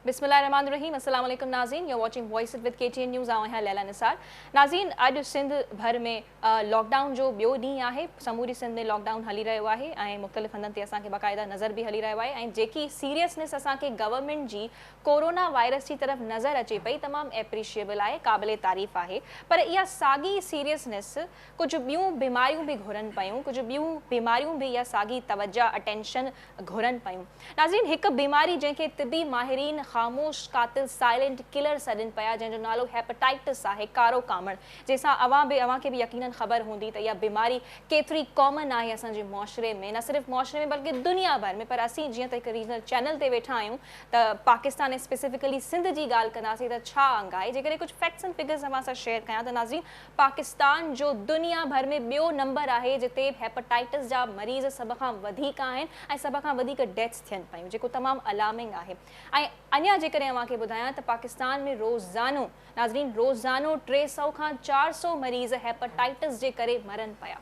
बिस्मिल्लाहिर्रहमानिर्रहीम अस्सलाम वालेकुम नाज़रीन, U watching voice with KTN news. आऊं आहियां लैला निसार। नाज़रीन, अॼु सिंध भर में लॉकडाउन जो ॿियो ॾींहुं आहे। समूरी सिंध में लॉकडाउन हली रहियो आहे ऐं मुख़्तलिफ़ हंधनि ते असांखे बाक़ाइदा नज़र बि हली रहियो आहे ऐं जेकी सीरियसनेस असांखे गवर्नमेंट जी कोरोना वायरस जी तरफ़ नज़र अचे पई तमामु एप्रिशिएबल आहे, क़ाबिले तारीफ़ आहे। पर इहा साॻी सीरियसनेस कुझु ॿियूं बीमारियूं बि घुरनि पियूं, कुझु ॿियूं बीमारियूं बि इहा साॻी तवज्जा अटेंशन घुरनि पियूं। नाज़रीन, हिकु बीमारी जंहिंखे तिबी माहिरीन ख़ामोश कातिल साइलेंट किलर सॾनि पिया, जंहिंजो नालो हेपेटाइटिस आहे, कारो कामड़, जंहिंसां अव्हांखे बि यकीनन ख़बर हूंदी त इहा बीमारी केतिरी कॉमन आहे असांजे मुआशरे में, न सिर्फ़ु मुआशरे में बल्कि दुनिया भर में। पर असीं जीअं त हिकु रीजनल चैनल ते वेठा आहियूं त पाकिस्तान ऐं स्पेसिफिकली सिंध जी ॻाल्हि कंदासीं त छा अंग आहे। जेकॾहिं कुझु फैक्ट्स एंड फिगर्स अवां सां शेयर कयां त नाज़रीन, पाकिस्तान जो दुनिया भर में ॿियो नंबर आहे जिते हेपेटाइटिस जा मरीज़ सभ खां वधीक आहिनि ऐं सभ खां वधीक डेथ्स थियनि पियूं, जेको तमामु अलार्मिंग आहे। ऐं अञा जेकॾहिं अव्हांखे ॿुधायां त पाकिस्तान में रोज़ानो नाज़रीन रोज़ानो 300 खां 400 मरीज़ हेपेटाइटिस जे करे मरनि पिया।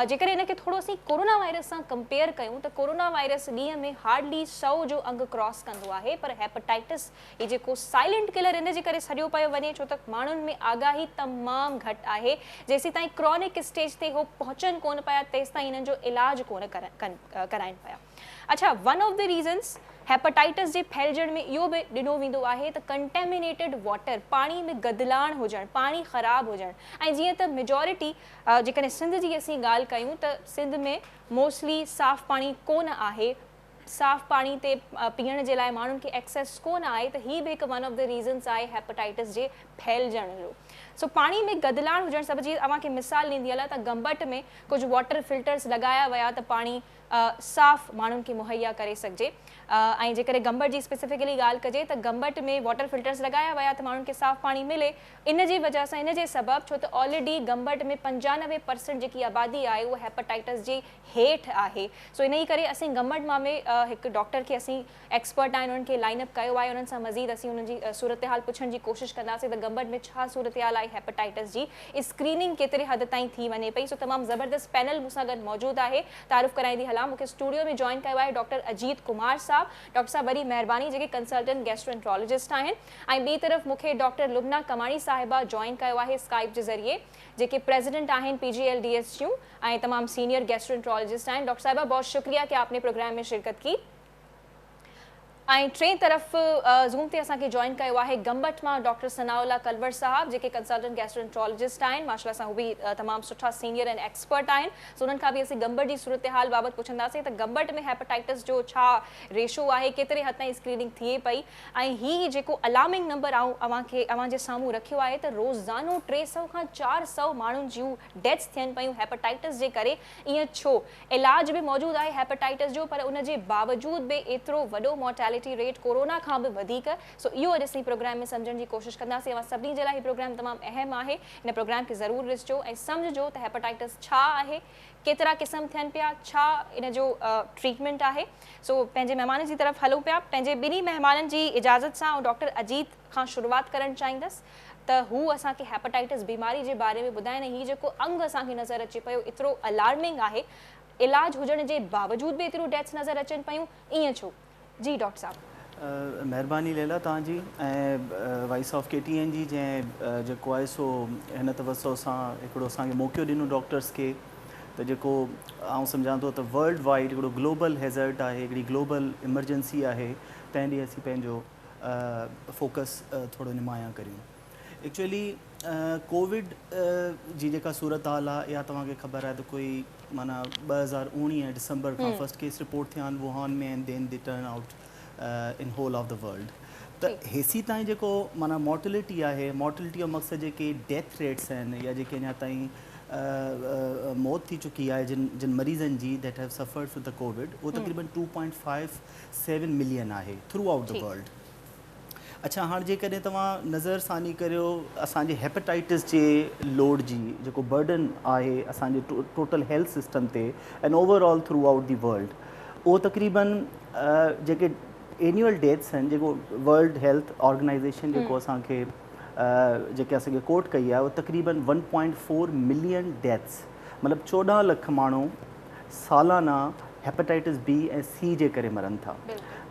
जेकॾहिं इनखे थोरो असीं कोरोना वायरस सां कंपेयर कयूं त कोरोना वायरस ॾींहं में हार्डली 100 जो अंग क्रॉस कंदो आहे, पर हेपेटाइटिस ही जेको साइलेंट किलर इन जे करे सॼो पियो वञे छो त माण्हुनि में आगाही तमामु घटि आहे। जेसीं ताईं क्रॉनिक स्टेज ते हो पहुचनि कोन पिया तेसीं ताईं इन्हनि जो इलाज कोन कराइनि पिया। अच्छा, one of the reasons hepatitis जे फैलजण में इहो बि ॾिनो वेंदो आहे त कंटेमिनेटेड वाटर, पाणी में गदलाण हुजणु, पाणी ख़राबु हुजणु। ऐं जीअं त मेजॉरिटी जेकॾहिं सिंध जी असीं ॻाल्हि कयूं त सिंध में मोस्टली साफ़ पाणी कोन आहे, साफ़ पाणी ते पीअण जे लाइ माण्हुनि खे एक्सेस कोन आहे, त हीअ बि हिकु वन ऑफ द रीज़न्स आहे हेपेटाइटिस जे फैलजण जो। सो पाणी में गदलाण हुजणु सभु जीअं अव्हांखे मिसाल ॾींदी हलां त गंबट में कुझु वाटर फिल्टर्स लॻाया विया त पाणी साफ़ माण्हुनि खे मुहैया करे सघिजे। ऐं जेकॾहिं गंबट जी स्पेसिफिकली ॻाल्हि कजे त गंबट में वाटर फिल्टर्स लॻाया विया त माण्हुनि खे साफ़ पाणी मिले। इन जी वजह सां, इन जे सबबु, छो त ऑलरेडी गंबट में 95% जेकी आबादी आहे उहा हेपेटाइटिस जे हेठि आहे। सो इन ई करे असीं गंबट मां में हिकु डॉक्टर खे असीं एक्सपर्ट आहिनि उन्हनि खे लाइनअप कयो आहे। उन्हनि सां मज़ीद असीं उन्हनि जी सूरत हाल पुछण जी कोशिशि कंदासीं त गंबट में छा सूरत हाल आहे हेपेटाइटिस जी, स्क्रीनिंग केतिरे हद ताईं थी वञे पई। सो तमामु ज़बरदस्त पैनल मूंसां गॾु मौजूदु आहे। तारीफ़ कराईंदी हलां, मूंखे स्टूडियो में जॉइन कयो आहे डॉक्टर अजीत कुमार साहब। डॉक्टर साहब वरी महिरबानी, जेके कंसल्टेंट गैस्ट्रोएंट्रोलॉजिस्ट आहिनि। ऐं ॿी तरफ़ मूंखे डॉक्टर लुबना कमाणी साहिबा जॉइन कयो आहे स्काइप जे ज़रिए, जेके प्रेसिडेंट आहिनि PGLDS जूं ऐं तमामु सीनियर गैस्ट्रोएंट्रोलॉजिस्ट आहिनि। डॉक्टर साहिबा, बहुत शुक्रिया कि आपने प्रोग्राम में शिरकत की। ऐं टे तरफ़ ज़ूम ते असांखे जॉइन कयो आहे गंबट मां डॉक्टर सनाउल्ला कलवर साहब, जेके कंसल्टेंट गैस्ट्रोएंट्रोलॉजिस्ट आहिनि। माशाल्लाह सां हू बि तमामु सुठा सीनियर एंड एक्सपर्ट आहिनि। सो उन्हनि खां बि असीं गंबट जी सूरत हाल बाबति पुछंदासीं त गंबट में हेपेटाइटिस जो छा रेशो आहे, केतिरे हद ताईं स्क्रीनिंग थिए पई। ऐं हीअ जेको अलार्मिंग नंबर अव्हांजे साम्हूं रखियो आहे त रोज़ानो 300 खां 400 माण्हुनि जूं डेथ्स थियनि पियूं हेपेटाइटिस जे करे। ईअं छो? इलाज बि मौजूदु आहे हेपेटाइटिस जो, पर उन जे बावजूदि बि एतिरो वॾो मोर्टेलिटी रेट कोरोना खां बि वधीक। सो इहो अॼु असीं प्रोग्राम में सम्झण जी कोशिशि कंदासीं। अवां सभिनी जे लाइ हीउ प्रोग्राम तमामु अहम आहे। इन प्रोग्राम खे ज़रूरु ॾिसजो ऐं सम्झो त हेपेटाइटिस छा आहे, केतिरा क़िस्म थियनि पिया, छा इन जो ट्रीटमेंट आहे। सो पंहिंजे महिमाननि जी तरफ़ हलूं पिया। पंहिंजे ॿिन्ही महिमाननि जी इजाज़त सां डॉक्टर अजीत खां शुरूआति करणु चाहींदसि त हू असांखे हेपेटाइटिस बीमारी जे बारे में ॿुधाइनि। हीउ जेको अंग असांखे नज़र अचे पियो एतिरो अलार्मिंग आहे, इलाज हुजण जे बावजूदि बि एतिरियूं डेथ्स नज़र अचनि पियूं, ईअं छो? जी डॉक्टर साहब। महिरबानी लैला तव्हांजी ऐं वॉइस ऑफ KTN जी जंहिं जेको आहे सो हिन तवसो सां हिकिड़ो असांखे मौक़ो ॾिनो डॉक्टर्स खे, त जेको आउं सम्झां थो त वर्ल्ड वाइड हिकिड़ो ग्लोबल हैज़र्ड आहे, हिकिड़ी ग्लोबल इमरजेंसी आहे, तंहिं ॾींहुं असीं पंहिंजो फोकस थोरो निमाया करियूं। एक्चुअली कोविड जी जेका सूरत हाल आहे इहा तव्हांखे ख़बर आहे त कोई माना 2019 डिसंबर खां फर्स्ट केस रिपोर्ट थिया आहिनि वुहान में and then they turn out in whole of the world. त हेसी ताईं जेको माना मॉर्टिलिटी आहे, मॉर्टिलिटी जो मक़सदु जेके डेथ रेट्स आहिनि या जेके अञा ताईं मौत थी चुकी आहे जिन मरीज़नि जी that have suffered with the covid, उहो तक़रीबन 2.57 मिलियन आहे थ्रू आउट द वर्ल्ड। अच्छा, हाणे जेकॾहिं तव्हां नज़रसानी करियो असांजे हेपेटाइटिस जे लोड जी जेको बर्डन आहे असांजे टोटल हेल्थ सिस्टम ते and overall through out the world, उहो तक़रीबन जेके एन्यूअल डेथ्स आहिनि, जेको वर्ल्ड हेल्थ ऑर्गेनाइज़ेशन जेको असांखे जेके असांखे कोट कई आहे, उहो तक़रीबन 1.4 मिलियन डेथ्स, मतिलबु 14 लख माण्हू सालाना हेपेटाइटिस B ऐं C जे करे मरनि था।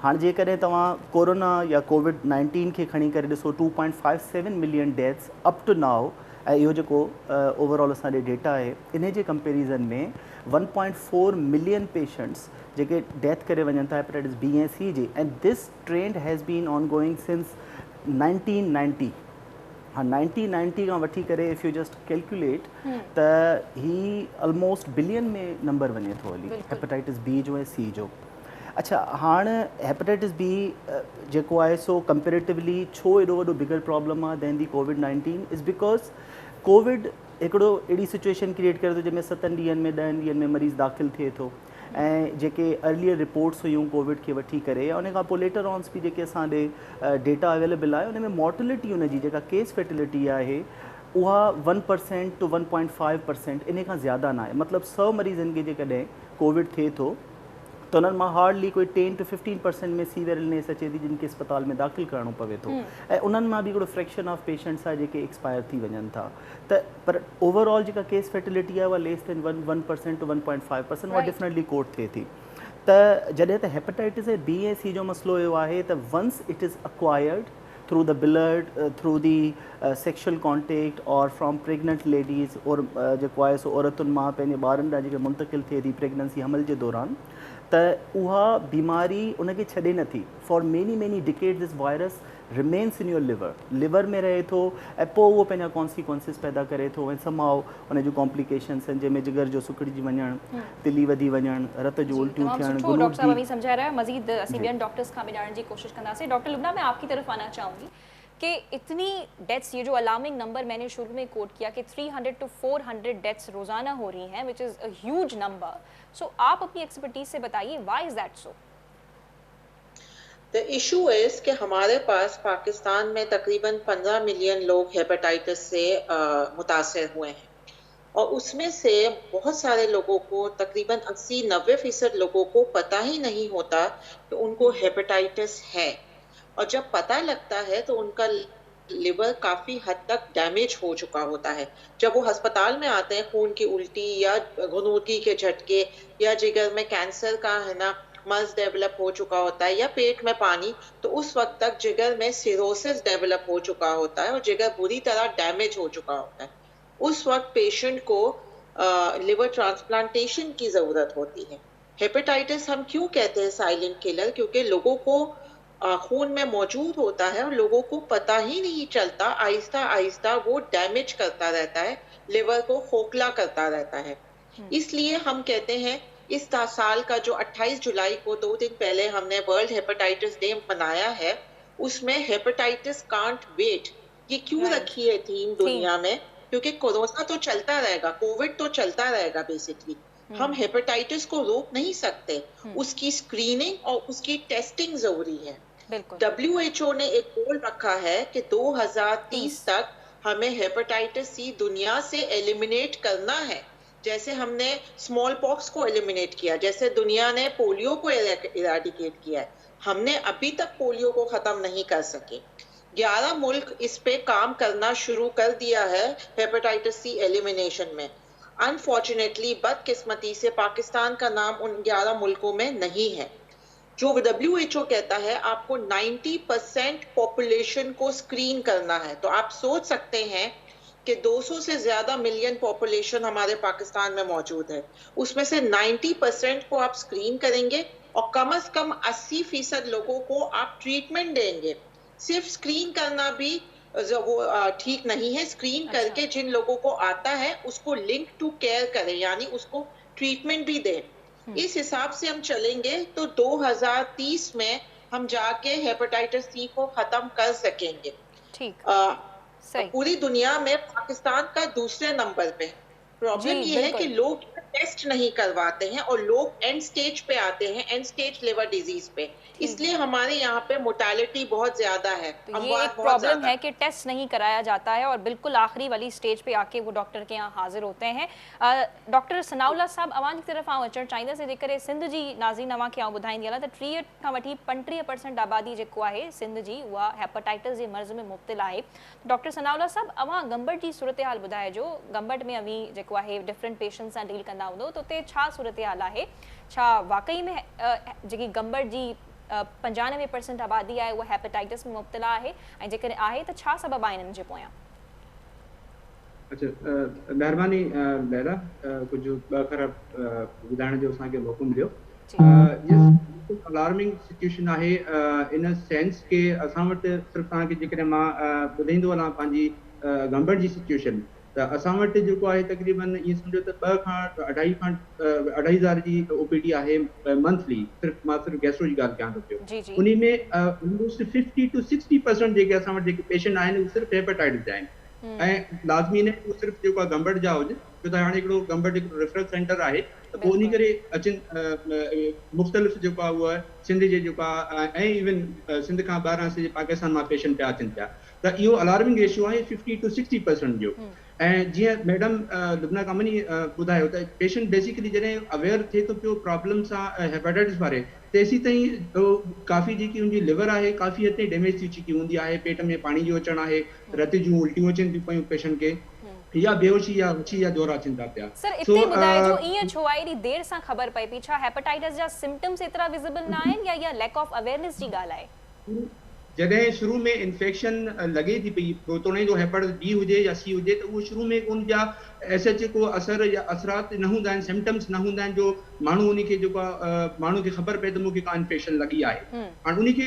हाँ जेकॾहिं तव्हां कोरोना या कोविड-19 खे खणी करे ॾिसो 2.57 million deaths up to now ऐं इहो जेको ओवरऑल असां ॾे डेटा आहे इन जे कंपेरिज़न में 1.4 मिलियन पेशेंट्स जेके डेथ करे वञनि था हेपेटाइटिस बी ऐं सी जी and this trend has been on going since 1990 हाँ 1990 खां वठी करे इफ़ यू जस्ट कैलकुलेट त ही ऑलमोस्ट बिलियन में नंबर वञे थो हली हेपेटाइटिस बी जो ऐं सी जो। अच्छा हाणे हेपेटाइटिस बी जेको आहे सो कंपेरेटिवली छो एॾो वॾो बिगर प्रॉब्लम आहे than the covid is because Covid हिकिड़ो अहिड़ी सिचुएशन क्रिएट करे थो जंहिंमें 7 ॾींहंनि में 10 ॾींहंनि में मरीज़ दाख़िल थिए थो ऐं जेके अर्लियर रिपोर्ट्स हुयूं कोविड खे वठी करे या उन खां पोइ लेटर ऑन्स बि जेके असां ॾे डेटा अवेलेबल आहे उन में मॉर्टिलिटी हुनजी जेका केस फैटिलिटी आहे उहा 1% टू 1.5% इन खां ज़्यादा न आहे मतिलबु 100 मरीज़नि खे जेकॾहिं कोविड थिए थो तो उन्हनि मां हार्डली कोई 10 to 15% में सीवियर इलनेस अचे थी जिन खे अस्पताल में दाख़िल करणो पवे थो ऐं उन्हनि मां बि हिकिड़ो फ्रैक्शन ऑफ पेशेंट्स आहे जेके एक्सपायर थी वञनि था त पर ओवरऑल जेका केस फैटिलिटी आहे उहा लेस देन 1% टू 1.5% उहा डेफिनेटली कोट थिए थी त जॾहिं त हेपेटाइटिस बी ऐं सी जो मसइलो इहो आहे त once it is acquired through the blood, through the sexual contact or from pregnant ladies और जेको आहे सो औरतुनि मां पंहिंजे ॿारनि ॾांहुं जेके मुंतक़िल थिए थी प्रेगनेंसी हमल जे दौरान त उहा बीमारी उनखे छॾे नथी for many decades this virus remains in your liver में रहे थो ऐं पोइ उहो पंहिंजा कॉन्सिक्वेंसिस पैदा करे थो ऐं समाओ उन जूं कॉम्प्लिकेशन्स आहिनि जंहिंमें जिगर जो सुकिड़िजी वञणु तिली वधी वञणु रत जूं उल्टियूं थियणु डॉक्टर साहब अभी समझा रहा है मजीद असीं ॿियनि डॉक्टर्स खां बि ॼाणण जी कोशिश कंदासीं। डॉक्टर लुबना मैं आपकी तरफ आना चाहूँगी कि इतनी डेथ्स ये जो अलार्मिंग नंबर मैंने शुरू में कोट किया कि 300 to 400 डेथ्स रोजाना हो रही हैं which is a huge number so आप अपनी एक्सपर्टीज से बताइए why is that so. The issue is कि हमारे पास पाकिस्तान में तकरीबन 15 मिलियन लोग हेपेटाइटिस से मुतासर हुए हैं और उसमें से बहुत सारे लोगों को तकरीबन 80-90% लोगों को पता ही नहीं होता कि उनको हेपेटाइटिस है और जब पता लगता है तो उनका लिवर काफ़ी हद तक डैमेज हो चुका होता है। जब वो अस्पताल में आते हैं खून की उल्टी या घुनूदगी के झटके या जिगर में कैंसर का है ना मर्ज डेवलप हो चुका होता है या पेट में पानी तो उस वक्त तक जिगर में सिरोसिस डेवलप हो चुका होता है और जिगर बुरी तरह डैमेज हो चुका होता है। उस वक्त पेशेंट को लिवर ट्रांसप्लांटेशन की ज़रूरत होती है। हेपेटाइटिस हम क्यों कहते हैं साइलेंट किलर, क्योंकि लोगों को खून में मौजूद होता है और लोगों को पता ही नहीं चलता, आहिस्ता आहिस्ता वो डैमेज करता रहता है, लिवर को खोखला करता रहता है। इसलिए हम कहते हैं इस साल का जो 28 जुलाई को 2 दिन पहले हमने वर्ल्ड हेपेटाइटिस डे मनाया है, उसमें हेपेटाइटिस कांट वेट ये क्यों रखी है थीम दुनिया में, क्योंकि कोरोना तो चलता रहेगा, कोविड तो चलता रहेगा बेसिकली, हम हेपेटाइटिस को रोक नहीं सकते, उसकी स्क्रीनिंग और उसकी टेस्टिंग जरूरी है। WHO ने एक गोल रखा है कि 2030 तक हमें हेपेटाइटिस सी दुनिया से एलिमिनेट करना है, जैसे हमने स्मॉल पॉक्स को एलिमिनेट किया, जैसे दुनिया ने पोलियो को इराडिकेट किया है, हमने अभी तक पोलियो को खत्म नहीं कर सके। 11 मुल्क इस पे काम करना शुरू कर दिया है हेपेटाइटिस सी एलिमिनेशन में। अनफॉर्चुनेटली बदकिस्मती से पाकिस्तान का नाम उन 11 मुल्कों में नहीं है। जो WHO कहता है आपको 90% पॉपुलेशन को स्क्रीन करना है, तो आप सोच सकते हैं कि 200 से ज्यादा मिलियन पॉपुलेशन हमारे पाकिस्तान में मौजूद है, उसमें से 90% को आप स्क्रीन करेंगे और कम से कम 80% लोगों को आप ट्रीटमेंट देंगे। सिर्फ स्क्रीन करना भी वो ठीक नहीं है, स्क्रीन करके जिन लोगों को आता है उसको लिंक टू केयर करें, यानी उसको ट्रीटमेंट भी दें। इस हिसाब से हम चलेंगे तो 2030 में हम जाके हेपेटाइटिस सी को खत्म कर सकेंगे। ठीक। पूरी दुनिया में पाकिस्तान का दूसरे नंबर पे। प्रॉब्लम ये है कि लोग टेस्ट नहीं करवाते हैं और लोग एंड स्टेज पे आते हैं, एंड स्टेज लिवर डिजीज पे, इसलिए हमारे यहाँ पे मोर्टेलिटी बहुत ज्यादा है। तो ये एक प्रॉब्लम है कि टेस्ट नहीं कराया जाता है और बिल्कुल आखिरी वाली स्टेज पे आके वो डॉक्टर के यहाँ हाजिर होते हैं। डॉक्टर सनाउल्ला साहब अवां जी तरफ़ आऊं अचणु चाहींदसि, जेकर सिंध जी नाज़रीन अवां खे ॿुधाईंदी हलां त 30 खां वठी 35% आबादी जेको आहे सिंध जी उहा हेपेटाइटिस जे मर्ज़ में मुब्तला आहे। डॉक्टर सनाउल्ला साहब अवां गंबट जी सूरत हाल ॿुधाइजो, गंबट में अवी जेको आहे डिफरेंट पेशेंट्स सां डील कंदा हूंदो, तो उते छा सूरत हाल आहे, छा वाकई में जेकी गंबट जी 95% आबादी आहे उहा हेपेटाइटिस में मुब्तला आहे ऐं जेकॾहिं आहे त छा सबब आहिनि इन्हनि जे पोयां? अच्छा, महिरबानी लैला, कुझु ॿ अखर ॿुधाइण जो असांखे मौक़ो मिलियो। अलार्मिंग सिचुएशन आहे इन सेंस के असां वटि सिर्फ़ु तव्हांखे जेकॾहिं मां ॿुधाईंदो हलां पंहिंजी गंभीर जी सिचुएशन, त असां वटि जेको आहे तक़रीबन ईअं सम्झो त 2 खां 2.5 जी OPD आहे मंथली। मां सिर्फ़ु गैस्ट्रो जी ॻाल्हि कयां थो पियो। उन में ऑलमोस्ट 50 to 60% जेके असां वटि जेके पेशेंट आहिनि उहे सिर्फ़ु हेपेटाइटिस जा आहिनि। ऐं लाज़मी न उहो सिर्फ़ु जेको आहे गंभीर जा हुजे, छो त हाणे हिकिड़ो गंभीर हिकिड़ो रेफरल सेंटर आहे, त पोइ उन करे अचनि मुख़्तलिफ़ जेको आहे उहा सिंध जे जेको आहे ऐं इवन सिंध खां ॿाहिरां सॼे पाकिस्तान मां पेशेंट पिया अचनि पिया, त इहो अलार्मिंग रेशियो आहे 50 to 60% जो। ऐं जीअं मैडम लुबना कामनी ॿुधायो त पेशेंट बेसिकली जॾहिं अवेयर थिए थो पियो प्रॉब्लम सां हेपेटाइटिस वारे, तेसी ताईं काफ़ी जेकी उनजी लिवर आहे काफ़ी हद ताईं डैमेज थी चुकी हूंदी आहे, पेट में पाणी जो अचणु आहे, रत जूं उल्टियूं अचनि थियूं पियूं पेशेंट खे, या बेहोशी या रुची या दौरा अचनि था पिया। सर इते ॿुधाइजो ईअं छो आहे, एॾी देर सां ख़बर पए पई? छा हेपेटाइटिस जा सिम्पटम्स एतिरा विजिबल न आहिनि या इहा लैक ऑफ अवेयरनेस जी ॻाल्हि आहे? जॾहिं शुरू में इन्फेक्शन लॻे थी पई, प्रोटोने जो हेपेटाइटिस B हुजे या C हुजे, त उहो शुरू में उन जा SH को असर या असरात न हूंदा आहिनि, सिम्पटम्स न हूंदा आहिनि जो माण्हू उन खे जेको आहे माण्हू खे ख़बर पए त मूंखे का इन्फेक्शन लॻी आहे। हाणे उन खे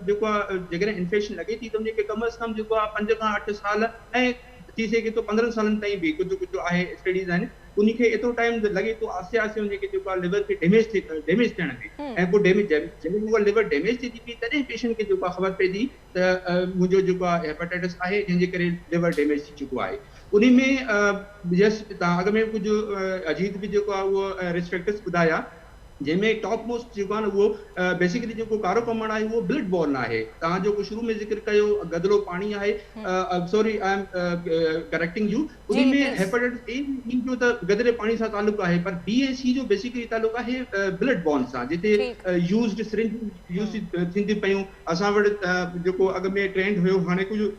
जेको आहे जेकॾहिं इन्फेक्शन लॻे थी त उन खे कम अज़ कम जेको आहे 5 खां 8 साल ऐं थी सघे तो 15 सालनि ताईं बि कुझु आहे स्टडीज़ आहिनि, उन खे एतिरो टाइम लॻे थो आस्ते आस्ते उन खे जेको आहे लिवर खे डैमेज थियण में, ऐं पोइ जॾहिं उहा लिवर डैमेज थिए थी पई तॾहिं पेशेंट खे जेको आहे ख़बर पए थी त मुंहिंजो जेको आहे हेपेटाइटिस आहे, जंहिंजे करे लिवर डैमेज थी चुको आहे। उन में जस्ट तव्हां अॻ में कुझु अजीत बि जेको आहे उहो रिस्क फैक्टर्स ॿुधाया, जंहिंमें टॉप मोस्ट जेको आहे न उहो बेसिकली जेको कारो कमण आहे उहो ब्लड बॉर्न आहे। तव्हां जेको शुरू में ज़िक्र कयो गदिलो पाणी आहे, sorry I am correcting U, उन में हेपेटाइटिस A जो त गदिले पाणी सां तालुक़ आहे, पर B ऐं C जो बेसिकली तालुक़ आहे ब्लड बॉर्न सां, जिते यूज़्ड सिरिंज यूज़ थींदी पियूं। असां वटि जेको अॻ में ट्रेंड हुयो, हाणे कुझु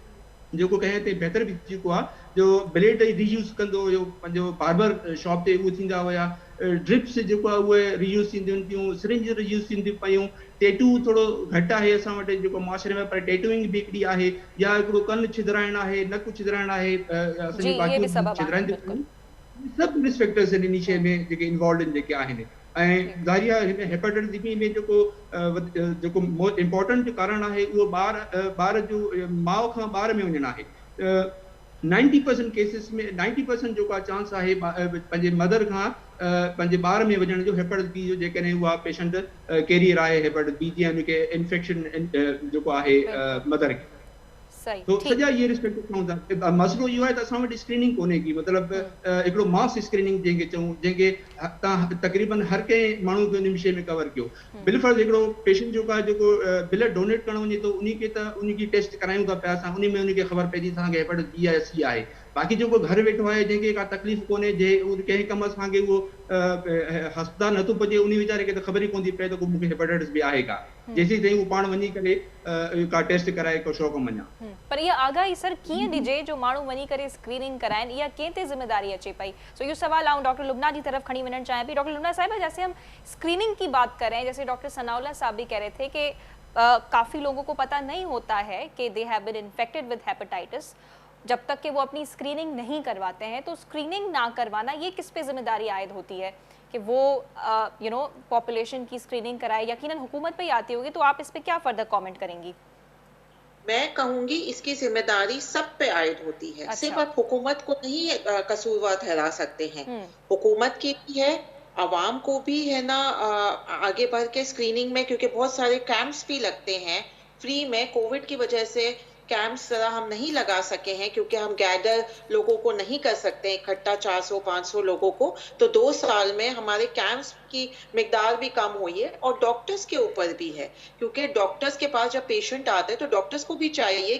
जेको कंहिं ते बहितर बि थी चुको आहे, जो ब्लेड रीयूज़ कंदो हुयो पंहिंजो बार्बर शॉप ते, उहे थींदा हुया, ड्रिप्स जेको आहे उहे रीयूज़ थींदियूं पियूं, सिरिंज रीयूज़ थींदियूं पियूं, टेटू थोरो घटि आहे असां वटि जेको मुआशरे में, पर टेटूइंग बि हिकिड़ी आहे, या हिकिड़ो कन छिदराइणु आहे, नकु छिदराइणु आहे, असांजी बाक़ी छिदराइनि थियूं पियूं। सभु रिस्क फैक्टर्स आहिनि इन शइ में जेके इन्वॉल्व आहिनि, जेके आहिनि। ऐं ज़ाहिर आहे हिन हेपेटाइटिस B में जेको मोस्ट इम्पोर्टेंट कारण आहे उहो ॿार जो माउ खां ॿार में वञणु आहे। 90% केसिस में 90% जेको आहे चांस आहे पंहिंजे मदर खां पंहिंजे ॿार में वञण जो हेपेटाइटिस B जो, जेकॾहिं उहा पेशेंट कैरियर आहे हेपेटाइटिस B, जीअं उनखे इन्फेक्शन जेको आहे मदर खे। तो सॼा इहे रिस्क फैक्टर हूंदा। मसइलो इहो आहे त असां वटि स्क्रीनिंग कोन्हे की, मतिलबु हिकिड़ो मास स्क्रीनिंग जंहिंखे चऊं, जंहिंखे तव्हां तक़रीबन हर कंहिं माण्हू खे उन विषय में कवर कयो। बिलफर्ज़ हिकिड़ो पेशेंट जेको आहे जेको ब्लड डोनेट करणु वञे थो, उनखे त उनजी टेस्ट करायूं था पिया असां, उन में उनखे ख़बर पए थी असांखे हेपेटाइटिस B या C आहे। बाक़ी जेको घर वेठो आहे, जंहिंखे का तकलीफ़ कोन्हे, कंहिं कम असांखे उहो हस्पताल नथो पुॼे, उन वीचारे खे त ख़बर ई कोन थी पए त मूंखे हेपेटाइटिस B आहे का, जेसीं ताईं उहो पाण वञी करे का टेस्ट कराए को शौक़ मञा। पर इहा आगाही सर कीअं ॾिजे जो माण्हू वञी करे स्क्रीनिंग कराइनि, इहा कंहिं ते ज़िम्मेदारी अचे पई? सो इहो सवाल आऊं डॉक्टर लुबना की तरफ खड़ी वञणु चाहिए पई। डॉक्टर लुबना साहिबा, जैसे हम स्क्रीनिंग की बात करें, जैसे डॉक्टर सनाउल्लाह साहब भी कह रहे थे कि काफ़ी लोगों को पता नहीं होता है कि they have been infected with hepatitis, जब तक कि वो अपनी स्क्रीनिंग नहीं करवाते हैं। तो स्क्रीनिंग ना करवाना, ये किस पे जिम्मेदारी आयद होती है कि वो पॉपुलेशन की स्क्रीनिंग कराए? यकीनन हुकूमत पे ही आती होगी, तो आप इस पे क्या फर्दर कमेंट करेंगी? मैं कहूंगी इसकी जिम्मेदारी सब पे आयद होती है। सिर्फ आप हुकूमत को नहीं कसूरवार ठहरा सकते हैं, हुकूमत की भी है, आवाम को भी है ना आगे बढ़ के स्क्रीनिंग में, क्योंकि बहुत सारे कैंप्स भी लगते हैं फ्री में। कोविड की वजह से कैंप्स जरा हम नहीं लगा सके हैं, क्योंकि हम गैदर लोगों को नहीं कर सकते इकट्ठा 400-500 लोगों को। तो 2 साल में हमारे कैंप्स की मिकदार भी कम हुई है, और डॉक्टर्स के ऊपर भी है, क्योंकि डॉक्टर्स के पास जब पेशेंट आते हैं तो डॉक्टर्स को भी चाहिए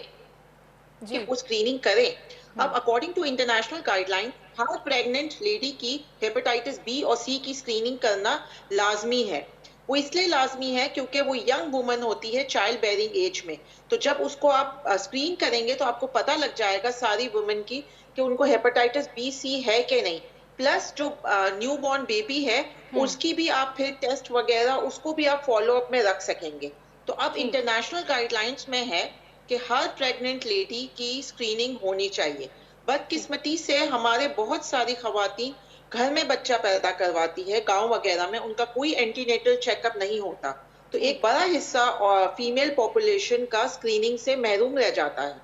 कि वो स्क्रीनिंग करें। अब अकॉर्डिंग टू इंटरनेशनल गाइडलाइन, हर प्रेग्नेंट लेडी की हेपेटाइटिस B और C की स्क्रीनिंग करना लाजमी है। वो इसलिए लाजमी है क्योंकि वो यंग वुमन होती है चाइल्ड बेयरिंग एज में, तो जब उसको आप स्क्रीन करेंगे तो आपको पता लग जाएगा सारी वुमेन की कि उनको हेपेटाइटिस B, C है कि नहीं। प्लस जो न्यू बॉर्न बेबी है, उसकी भी आप फिर टेस्ट वगैरह उसको भी आप फॉलो अप में रख सकेंगे। तो अब इंटरनेशनल गाइडलाइंस में है कि हर प्रेग्नेंट लेडी की स्क्रीनिंग होनी चाहिए। बदकिस्मती से हमारे बहुत सारी खवातीन घर में बच्चा पैदा करवाती है, गांव वगैरह में उनका कोई एंटीनेटल चेकअप नहीं होता, तो एक बड़ा हिस्सा फीमेल पॉपुलेशन का स्क्रीनिंग से महरूम रह जाता है।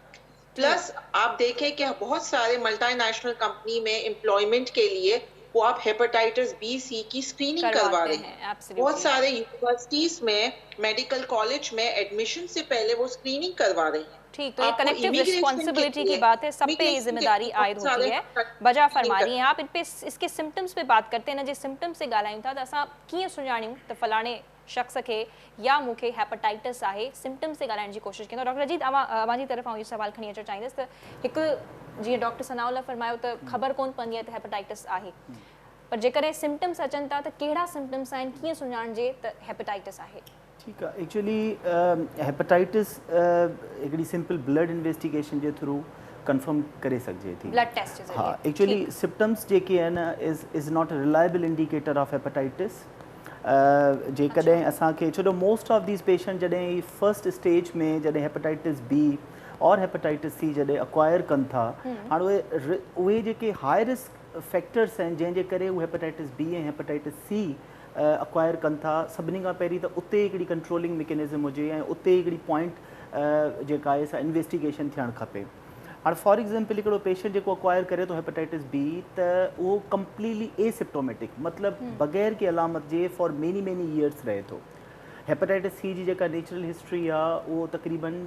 प्लस आप देखें कि बहुत सारे मल्टीनेशनल कंपनी में एम्प्लॉयमेंट के लिए वो आप हेपेटाइटिस बी सी की स्क्रीनिंग करवा रहे हैं। बहुत सारे यूनिवर्सिटीज में, मेडिकल कॉलेज में एडमिशन से पहले वो स्क्रीनिंग करवा रहे हैं। ठीक, तो ये कलेक्टिव रिस्पांसिबिलिटी की बात है, सब पे ये जिम्मेदारी आयद होती है। बजा फरमा रही हैं आप। इन पे इसके सिम्टम्स पे बात करते हैं ना, जे सिम्टम्स से ॻाल्हायूं था त असां कीअं सुञाणियूं त फलाणे शख्स खे या मूंखे हेपेटाइटिस आहे, सिम्टम्स से ॻाल्हाइण जी कोशिशि कंदो। डॉक्टर अजीत, अवांजी तरफ़ इहो सवाल खणी अचणु चाहींदसि त हिकु जीअं डॉक्टर सनाउल्ला फरमायो त ख़बर कोन पवंदी आहे त हेपेटाइटिस आहे, पर जेकॾहिं सिम्टम्स अचनि था त कहिड़ा सिम्टम्स आहिनि, कीअं सुञाणिजे त हेपेटाइटिस आहे? ठीकु आहे। एक्चुअली हेपेटाइटिस हिकिड़ी सिंपल ब्लड इन्वेस्टिगेशन जे थ्रू कंफर्म करे सघिजे थी। ब्लड टेस्ट जे ज़रिए। हा, एक्चुअली सिम्टम्स जेके आहिनि is not a reliable indicator of hepatitis. जेकॾहिं असांखे, छो जो मोस्ट ऑफ दीज़ पेशेंट जॾहिं फर्स्ट स्टेज में जॾहिं हेपेटाइटिस बी और हेपेटाइटिस सी जॾहिं अक्वायर कनि था, हाणे उहे जेके हाई रिस्क फैक्टर्स आहिनि जंहिंजे करे उहे हेपेटाइटिस बी ऐं हेपेटाइटिस सी अक्वायर कनि था, सभिनी खां पहिरीं त उते हिकिड़ी कंट्रोलिंग मैकेनिज़म हुजे ऐं उते हिकिड़ी पॉइंट जेका आहे सा इन्वेस्टिगेशन थियणु खपे। हाणे फॉर एग्ज़ाम्पल हिकिड़ो पेशेंट जेको अक्वायर करे थो हेपेटाइटिस बी, त उहो कंप्लीटली एसिप्टोमेटिक, मतिलबु बग़ैर के अलामत जे फॉर मेनी ईयर्स रहे थो। हेपेटाइटिस सी जी जेका नेचुरल हिस्ट्री आहे उहो तक़रीबन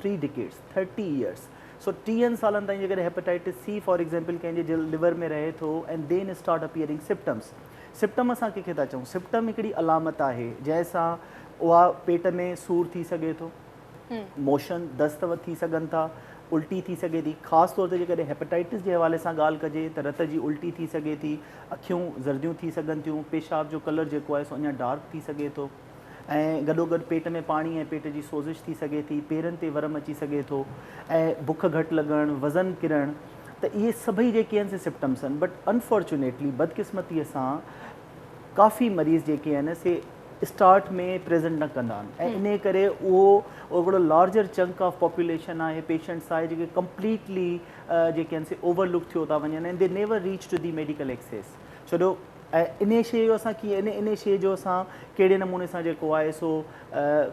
3 डिकेड्स 30 ईयर्स। सो 30 सालनि ताईं जेकॾहिं हेपेटाइटिस सी फॉर एग्ज़ाम्पल कंहिंजे लिवर में रहे थो and then start appearing symptoms. Symptom असां कंहिंखे था चऊं, सिम्टम हिकिड़ी अलामत आहे जंहिंसां उहा पेट में सूर थी सघे थो, मोशन दस्त थी सघनि था, उल्टी थी सघे थी। ख़ासि तौर ते जेकॾहिं हेपेटाइटिस जे हवाले सां ॻाल्हि कजे त रत जी उल्टी थी सघे थी, अखियूं ज़र्दियूं थी सघनि थियूं, पेशाब जो कलर जेको आहे सो अञा डार्क थी सघे थो, ऐं गॾोगॾु पेट में पाणी ऐं पेट जी सोज़िश थी सघे थी, पेरनि ते वरम अची सघे थो, ऐं बुख घटि लॻणु, वज़न किरणु, त इहे सभई जेके आहिनि से सिम्टम्स आहिनि। बट अनफॉर्चुनेटली बदकिस्मतीअ सां काफ़ी मरीज़ जेके आहिनि से स्टार्ट में प्रेज़ेंट न कंदा आहिनि, ऐं इन करे उहो हिकिड़ो लार्जर चंक ऑफ पॉपुलेशन आहे, पेशेंट्स आहे जेके कंप्लीटली जेके आहिनि से ओवरलुक थियो था वञनि and they never reach to the medical access. छो जो इन शइ जो असां कीअं इन शइ जो असां कहिड़े नमूने सां जेको आहे सो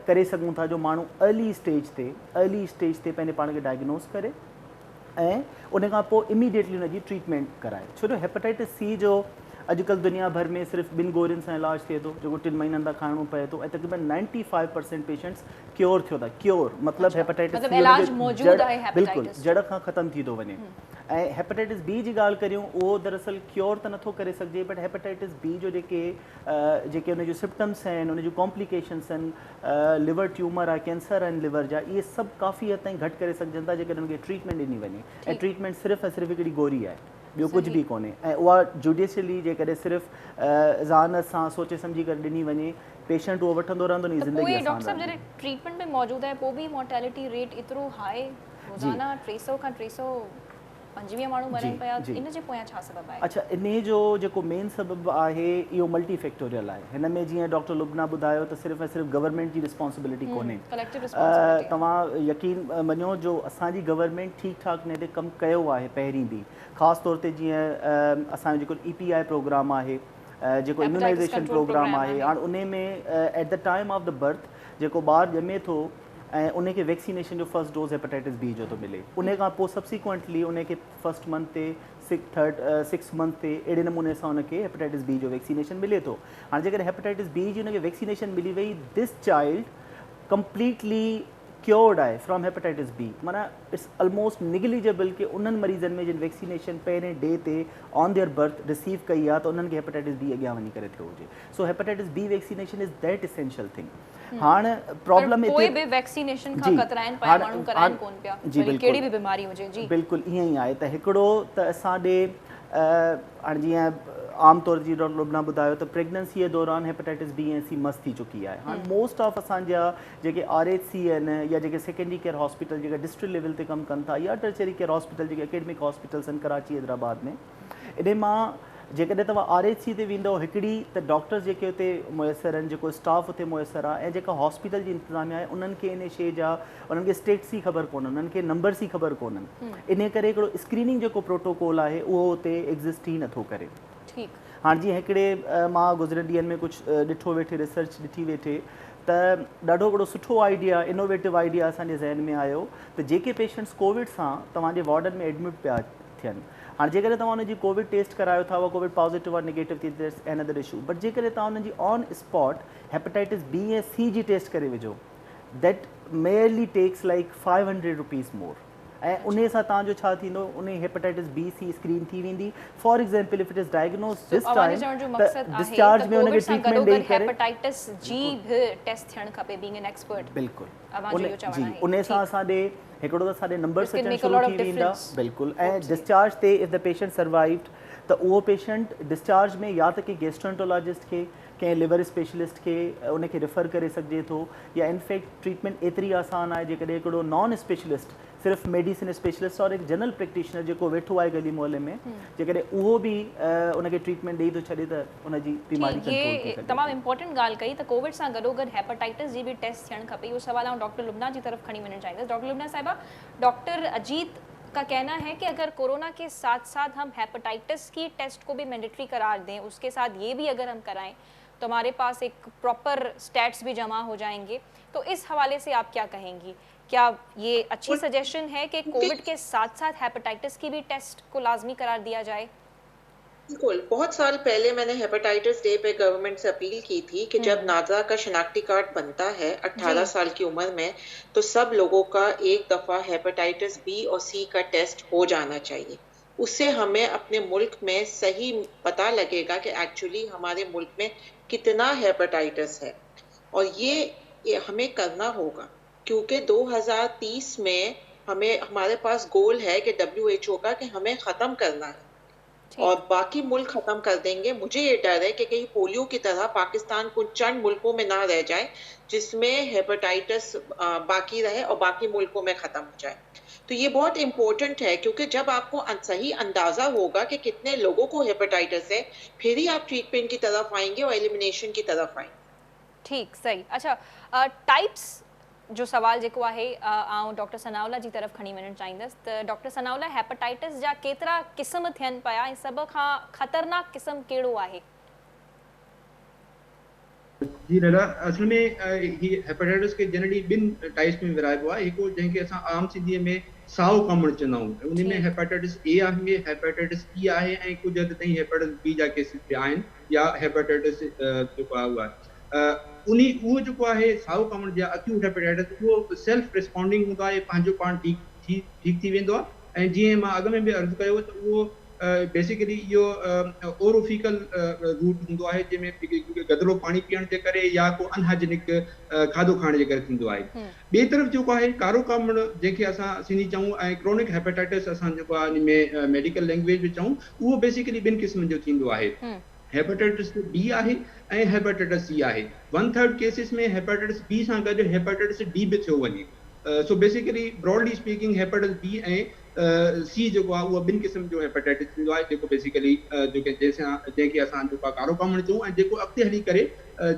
करे सघूं था जो माण्हू अर्ली स्टेज ते पंहिंजे पाण खे डायग्नोस करे ऐं उन खां पोइ इमीडिएटली उनजी ट्रीटमेंट कराए। छो जो हेपेटाइटिस सी जो अॼुकल्ह दुनिया भर में सिर्फ़ु 2 गोरियुनि सां इलाजु थिए थो जेको 3 महीननि खां खाइणो पए थो, ऐं तक़रीबन 95% पेशेंट्स क्योर थियो था। क्योर मतिलबु हेपेटाइटिस बिल्कुलु जड़ खां ख़तमु थी थो वञे। ऐं हेपेटाइटिस बी जी ॻाल्हि करियूं, उहो दरअसल क्योर त नथो करे सघिजे, बट हेपेटाइटिस बी जो जेके उन जूं सिम्टम्स आहिनि, उन जूं कॉम्प्लिकेशन्स आहिनि, लिवर ट्यूमर आहे, कैंसर आहिनि लिवर जा, इहे सभु काफ़ी हद ताईं घटि करे सघजनि था जेकॾहिं उनखे ट्रीटमेंट ॾिनी वञे। ऐं ट्रीटमेंट सिर्फ़ु ऐं सिर्फ़ु हिकिड़ी गोरी आहे, ॿियो कुझु बि कोन्हे, ऐं उहा जुडिशियली जेकॾहिं सिर्फ़ु ज़ान सां सोचे सम्झी करे ॾिनी वञे, पेशेंट उहो वठंदो रहंदो नी ज़िंदगी। डॉक्टर साहब जॾहिं ट्रीटमेंट में मौजूदु आहे पोइ बि मोर्टेलिटी रेट एतिरो हाई, रोज़ाना 300 खां 325 माण्हू मरनि पिया, इन जे पोयां छा सबबु आहे? अच्छा, इन जो जेको मेन सबबु आहे इहो मल्टी फैक्टोरियल आहे। हिन में जीअं डॉक्टर लुबना ॿुधायो त सिर्फ़ु ऐं सिर्फ़ु गवर्नमेंट जी रिस्पॉन्सिबिलिटी कोन्हे, तव्हां यकीन मञो जो असांजी गवर्नमेंट ठीकु ठाकु ने ते कमु कयो आहे पहिरीं बि, ख़ासि तौर ते जीअं असांजो जेको EPI प्रोग्राम आहे, जेको इम्यूनाइज़ेशन प्रोग्राम आहे, हाणे उन में at the time of the berth जेको ॿारु ॼमे थो ऐं उनखे वैक्सीनेशन जो फर्स्ट डोज़ हेपेटाइटिस बी जो थो मिले, उन खां पोइ सब्सिक्वेंटली उनखे फर्स्ट मंथ ते 6 मंथ ते अहिड़े नमूने सां उनखे हेपेटाइटिस बी जो वैक्सीनेशन मिले थो। हाणे जेकॾहिं हेपेटाइटिस बी जी उनखे वैक्सीनेशन मिली वई, दिस चाइल्ड कंप्लीटली क्योर्ड आहे फ्रॉम हेपेटाइटिस बी, माना इट्स ऑलमोस्ट निगलिजेबल कि उन्हनि मरीज़नि में जिन वैक्सीनेशन पहिरें डे ते ऑन देयर बर्थ रिसीव कई आहे त उन्हनि खे हेपेटाइटिस बी अॻियां वञी करे थियो हुजे। So hepatitis B vaccination is that essential thing. हाणे प्रॉब्लम कोई बि वैक्सीनेशन खां कतराइनि पिया, माण्हू कराइनि कोन पिया, कहिड़ी बि बीमारी हुजे। जी बिल्कुलु ईअं ई आहे। त हिकिड़ो त असां ॾे हाणे जीअं आमतौर जी डॉक्टर लुबना ॿुधायो त प्रेगनेंसीअ दौरान हेपेटाइटिस बी ऐं सी मस थी चुकी आहे। हाणे मोस्ट ऑफ असांजा जेके RH आहिनि या जेके सेकेंडरी केयर हॉस्पिटल जेके डिस्ट्रिक्ट लेवल ते कमु कनि था या टर्चरी केयर हॉस्पिटल जेके एकेडमिक हॉस्पिटल्स आहिनि कराची हैदराबाद में, इन मां जेकॾहिं तव्हां RHC ते वेंदव हिकिड़ी त डॉक्टर्स जेके हुते मुयसरु आहिनि, जेको स्टाफ हुते मुयसरु आहे, ऐं जेका हॉस्पिटल जी इंतिज़ामिया आहे उन्हनि खे इन शइ जा, उन्हनि खे स्टेट्स ई ख़बर कोन्हनि, उन्हनि खे नंबर्स ई ख़बर कोन्हनि। इन करे हिकिड़ो स्क्रीनिंग जेको प्रोटोकॉल आहे उहो हुते एग्ज़िस्ट ई नथो करे। ठीकु, हाणे जीअं हिकिड़े मां गुज़िरियल ॾींहंनि में कुझु ॾिठो वेठे, रिसर्च ॾिठी वेठे, त ॾाढो हिकिड़ो सुठो आइडिया, इनोवेटिव आइडिया असांजे ज़हन में आयो त जेके पेशेंट्स कोविड सां तव्हांजे वार्डन में एडमिट पिया थियनि, हाणे जेकॾहिं तव्हां हुनजी कोविड टेस्ट करायो था, उहा कोविड पॉज़िटिव और नेगेटिव थी, दैट्स एनदर इशू, बट जेकॾहिं तव्हां हुनजी ऑन स्पॉट हेपेटाइटिस B ऐं C जी टेस्ट करे विझो, that merely takes like 500 rupees more, ऐं उन सां तव्हांजो छा थींदो, उन हेपेटाइटिस B C स्क्रीन थी वेंदी। For example if it is diagnose this time त डिस्चार्ज में उनखे ट्रीटमेंट ॾेई करे हेपेटाइटिस G भी टेस्ट थियण खपे, बीइंग एन एक्सपर्ट। बिल्कुलु जी, उन सां असांजे हिकिड़ो त असांजे नंबर्स अचणु शुरू थी वेंदा। बिल्कुुल, ऐं डिस्चार्ज ते इफ द पेशेंट सर्वाइव्ड त उहो पेशेंट डिस्चार्ज में या त कंहिं गैस्ट्रोएंटरोलॉजिस्ट खे, कंहिं लिवर स्पेशलिस्ट खे उनखे रिफ़र करे सघिजे थो, या इनफैक्ट ट्रीटमेंट एतिरी आसान आहे जेकॾहिं हिकिड़ो नॉन स्पेशलिस्ट, सिर्फ़ु मेडिसिन स्पेशलिस्ट और एक जनरल प्रैक्टिशनर जेको वेठो आहे गली मोहल्ले में, जेकॾहिं उहो बि उनखे ट्रीटमेंट ॾेई थो छॾे त उनजी बीमारी कंट्रोल थी सघे। तमामु इंपॉर्टेंट ॻाल्हि कई त कोविड सां गॾोगॾु हेपेटाइटिस जी बि टेस्ट थियणु खपे। इहो सवाल आउं डॉक्टर लुबना जी तरफ खणी वञणु चाहींदसि। डॉक्टर लुबना साहिबा, डॉक्टर अजीत का कहना है कि अगर कोरोना के साथ साथ हम हेपेटाइटिस की टेस्ट को भी मैंडेटरी करार दें, उसके साथ ये भी अगर हम कराएं तो हमारे पास एक प्रॉपर स्टैट्स भी जमा हो जाएंगे, तो इस हवाले से आप क्या कहेंगी? क्या ये अच्छी सजेशन है कि कोविड के साथ साथ हेपेटाइटिस की भी टेस्ट को लाजमी करार दिया जाए? बिल्कुल, बहुत साल पहले मैंने हेपेटाइटिस डे पे गवर्नमेंट से अपील की थी कि जब नाज़ा का शनाख्ती कार्ड बनता है 18 साल की उम्र में, तो सब लोगों का एक दफ़ा हेपेटाइटिस B और C का टेस्ट हो जाना चाहिए। उससे हमें अपने मुल्क में सही पता लगेगा कि एक्चुअली हमारे मुल्क में कितना हेपेटाइटिस है, और ये हमें करना होगा, क्योंकि 2030 में हमारे पास गोल है कि WHO का कि हमें ख़त्म करना है, और बाकी मुल्क ख़त्म कर देंगे। मुझे ये डर है कि कहीं पोलियो की तरह पाकिस्तान कुछ चंद मुल्कों में ना रह जाए जिसमें हेपेटाइटिस बाकी रहे और बाकी मुल्कों में ख़त्म हो जाए। तो ये बहुत इम्पोर्टेंट है, क्योंकि जब आपको सही अंदाज़ा होगा कि कितने लोगों को हेपेटाइटिस है, फिर ही आप ट्रीटमेंट की तरफ आएंगे और एलिमिनेशन की तरफ आएंगे। ठीक, सही। अच्छा, टाइप्स जो सवाल जेको आहे, आउं डॉक्टर सनाउल्ला जी तरफ़ खणी वञणु चाहींदसि। त डॉक्टर सनाउल्ला, हेपेटाइटिस जा केतिरा क़िस्म थियनि पिया ऐं सभ खां ख़तरनाक क़िस्म कहिड़ो आहे? जी दादा, असल में हेपेटाइटिस के जनरली ॿिनि टाइप्स में विराइबो आहे। हिकु जंहिंखे असां आम सिंधीअ में साओ कामड़ चवंदा आहियूं, उन में हेपेटाइटिस A आहे, हेपेटाइटिस E आहे, ऐं कुझु हद ताईं हेपेटाइटिस B जा केसिस बि आहिनि, या हेपेटाइटिस जेको आहे उहा उहो जेको आहे साओ कामड़ जा अक्यूट हेपेटाइटिस, उहो सेल्फ रिस्पॉन्डिंग हूंदो आहे, पंहिंजो पाण ठीक थी वेंदो आहे। ऐं जीअं मां अॻ में बि अर्ज़ु कयो त उहो बेसिकली इहो ओरोफिकल रूट हूंदो आहे, जंहिंमें गदिलो पाणी पीअण जे करे या को अनहाइजेनिक खाधो खाइण जे करे थींदो आहे। ॿिए तरफ़ जेको आहे कारो कामड़, जंहिंखे असां सिंधी चऊं, ऐं क्रोनिक हेपेटाइटिस असां जेको आहे इन में मेडिकल लैंग्वेज में चऊं, उहो बेसिकली ॿिनि क़िस्मनि जो थींदो आहे। हेपेटाइटिस B आहे ऐं हेपेटाइटिस C आहे। 1/3 केसिस में हेपेटाइटिस B सां गॾु हेपेटाइटिस D बि थियो वञे। So basically broadly speaking hepatitis B ऐं C जेको आहे उहो ॿिनि क़िस्म जो हेपेटाइटिस थींदो आहे, जेको बेसिकली जंहिंखे असां जेको आहे कारो कामड़ चऊं, ऐं जेको अॻिते हली करे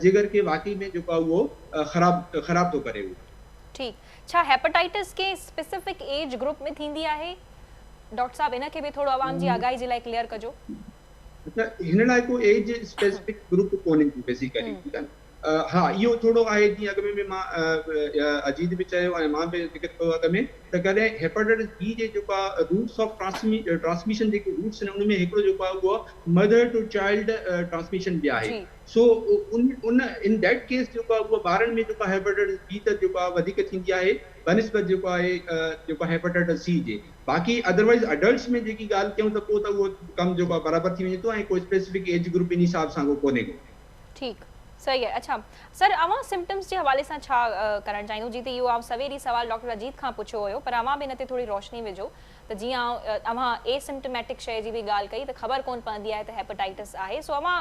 जिगर खे वाक़ई में जेको आहे उहो ख़राब थो करे। ठीक, छा हेपेटाइटिस के स्पेसिफिक एज ग्रुप में थींदी आहे? डॉक्टर साहब, इनखे बि थोरो आवाम जी आगाही जे लाइ क्लियर कजो। अच्छा, हिन लाइ को एज स्पेसिफिक ग्रुप कोन्हे बेसिकली, ठीकु आहे। हा, इहो थोरो आहे, जीअं अॻ में मां अजीत बि चयो ऐं मां बि ज़िक्र कयो अॻ में, त कॾहिं हेपेटाइटिस B जे जेको आहे रूट्स ऑफ ट्रांसमिशन जेके रूट्स आहिनि, उन में हिकिड़ो जेको आहे उहो मदर टू चाइल्ड ट्रांसमिशन बि आहे। सो इन दैट केस जेको आहे उहो ॿारनि में जेको आहे हेपेटाइटिस B त जेको आहे वधीक थींदी आहे बनिस्बत जेको आहे हेपेटाइटिस C जे। बाक़ी अदरवाइज़ अडल्ट्स में जेकी ॻाल्हि कयूं त पोइ त उहो कमु जेको आहे बराबरि थी वञे थो, ऐं कोई स्पेसिफिक एज ग्रुप इन हिसाब सां उहो कोन्हे को। ठीकु, सही है। अच्छा सर, अवां सिम्टम्स के हवाले से छा करण चाहिए? जी तो यो सवेरी सवाल डॉक्टर अजीत खां पुछो हो, पर अवां भी इनते थोड़ी रोशनी विझो। तो जी अवां एसिम्टमेटिक शय जी भी गाल कई, तो खबर कोन पवंदी आहे तो हेपेटाइटिस आहे। सो अवां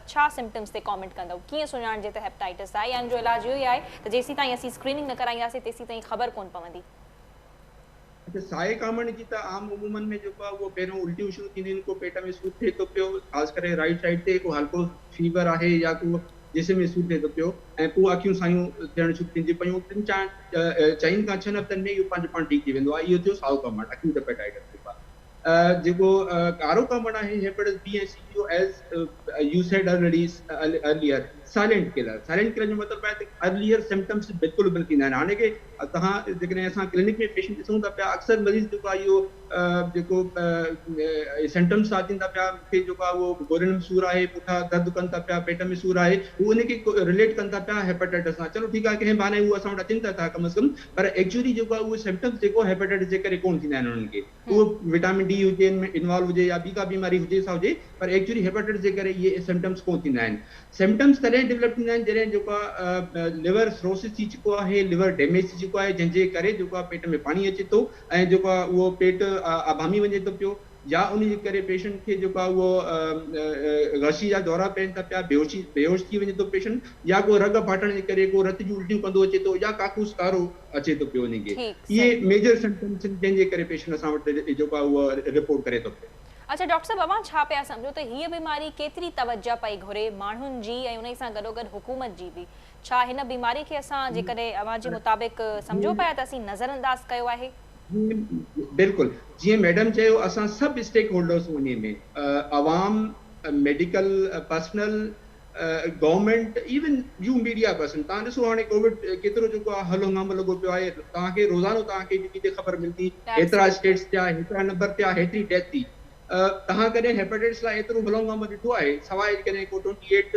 छा सिम्टम्स ते कमेंट कंदव, किए सुञाणजे तो हेपेटाइटिस आहे, या जो इलाज इहो ही आहे तो जेसी ताईं असी स्क्रीनिंग न कराईंदासीं तेसी ताईं खबर कोन पवंदी? अच्छा साए कामण जी त आम उमूमन में जेको आहे उहो पहिरियों उल्टियूं शुरू थींदियूं आहिनि, को पेट में सूर थिए थो पियो, ख़ासि करे राइट साइड ते को हल्को फीवर आहे या को जिस्म में सूर थिए थो पियो ऐं पोइ अखियूं सायूं थियण शुरू थींदियूं पियूं, 3-4 खां 6 हफ़्तनि में इहो पंहिंजो पाण ठीकु थी वेंदो आहे। इहो थियो साओ कामण, अक्यूट हेपेटाइटिस जेको आहे। जेको कारो कामण आहे हेपेटाइटिस बी ऐं सी, इहो as U said earlier silent killer. Silent killer जो मतिलबु आहे त अर्लियर सिम्टम्स बिल्कुलु बि न थींदा आहिनि। हाणे के तव्हां जेकॾहिं असां क्लिनिक में पेशेंट ॾिसूं था पिया, अक्सर मरीज़ जेको आहे इहो जेको सिम्टम्स था अचनि था पिया, मूंखे जेको आहे उहो गोरियुनि में सूरु आहे, पुठियां दर्द कनि था पिया, पेट में सूरु आहे, उहो उनखे रिलेट कनि था पिया हेपेटाइटिस सां। चलो ठीकु आहे, कंहिं बहाने उहो असां वटि अचनि था कम अज़ कम, पर एक्चुअली जेको आहे उहे सिम्टम्स जेको हेपेटाइटिस जे करे कोन थींदा आहिनि उन्हनि खे। उहो विटामिन डी हुजे में इन्वॉल्व हुजे या ॿी का बीमारी हुजे सा हुजे, पर एक्चुअली हेपेटाइटिस जे करे इहे सिम्टम्स कोन थींदा आहिनि। सिम्टम्स तॾहिं डेवलप थींदा आहिनि जॾहिं जेको आहे लिवर सिरोसिस थी चुको आहे, लिवर डैमेज थी चुको आहे, जंहिंजे करे जेको आहे पेट में पाणी अचे थो ऐं जेको आहे उहो पेट अभामी वञे थो पियो, या उन जे करे पेशेंट खे जेको आहे उहो गशी जा दौरा पइनि था पिया, बेहोश थी वञे थो पेशेंट, या को रग फाटण जे करे को रत जूं उल्टियूं कंदो अचे थो, या काकूस कारो अचे थो पियो उनखे। इहे मेजर सिम्टम्स आहिनि जंहिंजे करे पेशेंट असां वटि जेको आहे उहो रिपोर्ट करे थो पियो। अच्छा डॉक्टर साहब, अवां छा पिया सम्झो त हीअ बीमारी केतिरी तवज्जो पई घुरे माण्हुनि जी ऐं उन सां गॾोगॾु हुकूमत जी बि? छा हिन बीमारी खे असां जेकॾहिं अवां जे मुताबिक़ सम्झो पिया त असीं नज़रअंदाज कयो आहे? बिल्कुलु, जीअं मैडम चयो, असां सभु स्टेक होल्डर्स उन में, अवाम, medical personnel, government, even U media person. तव्हां ॾिसो हाणे कोविड केतिरो जेको आहे हलो हंगामो लॻो पियो आहे, तव्हांखे रोज़ानो तव्हांखे जेकी ख़बर मिलंदी, हेतिरा स्टेट्स थिया, हेतिरा नंबर थिया, हेतिरी डेथ थी। तव्हां कॾहिं हेपेटाइटिस लाइ एतिरो भलो हंगामो ॾिठो आहे? सवाइ कॾहिं को 28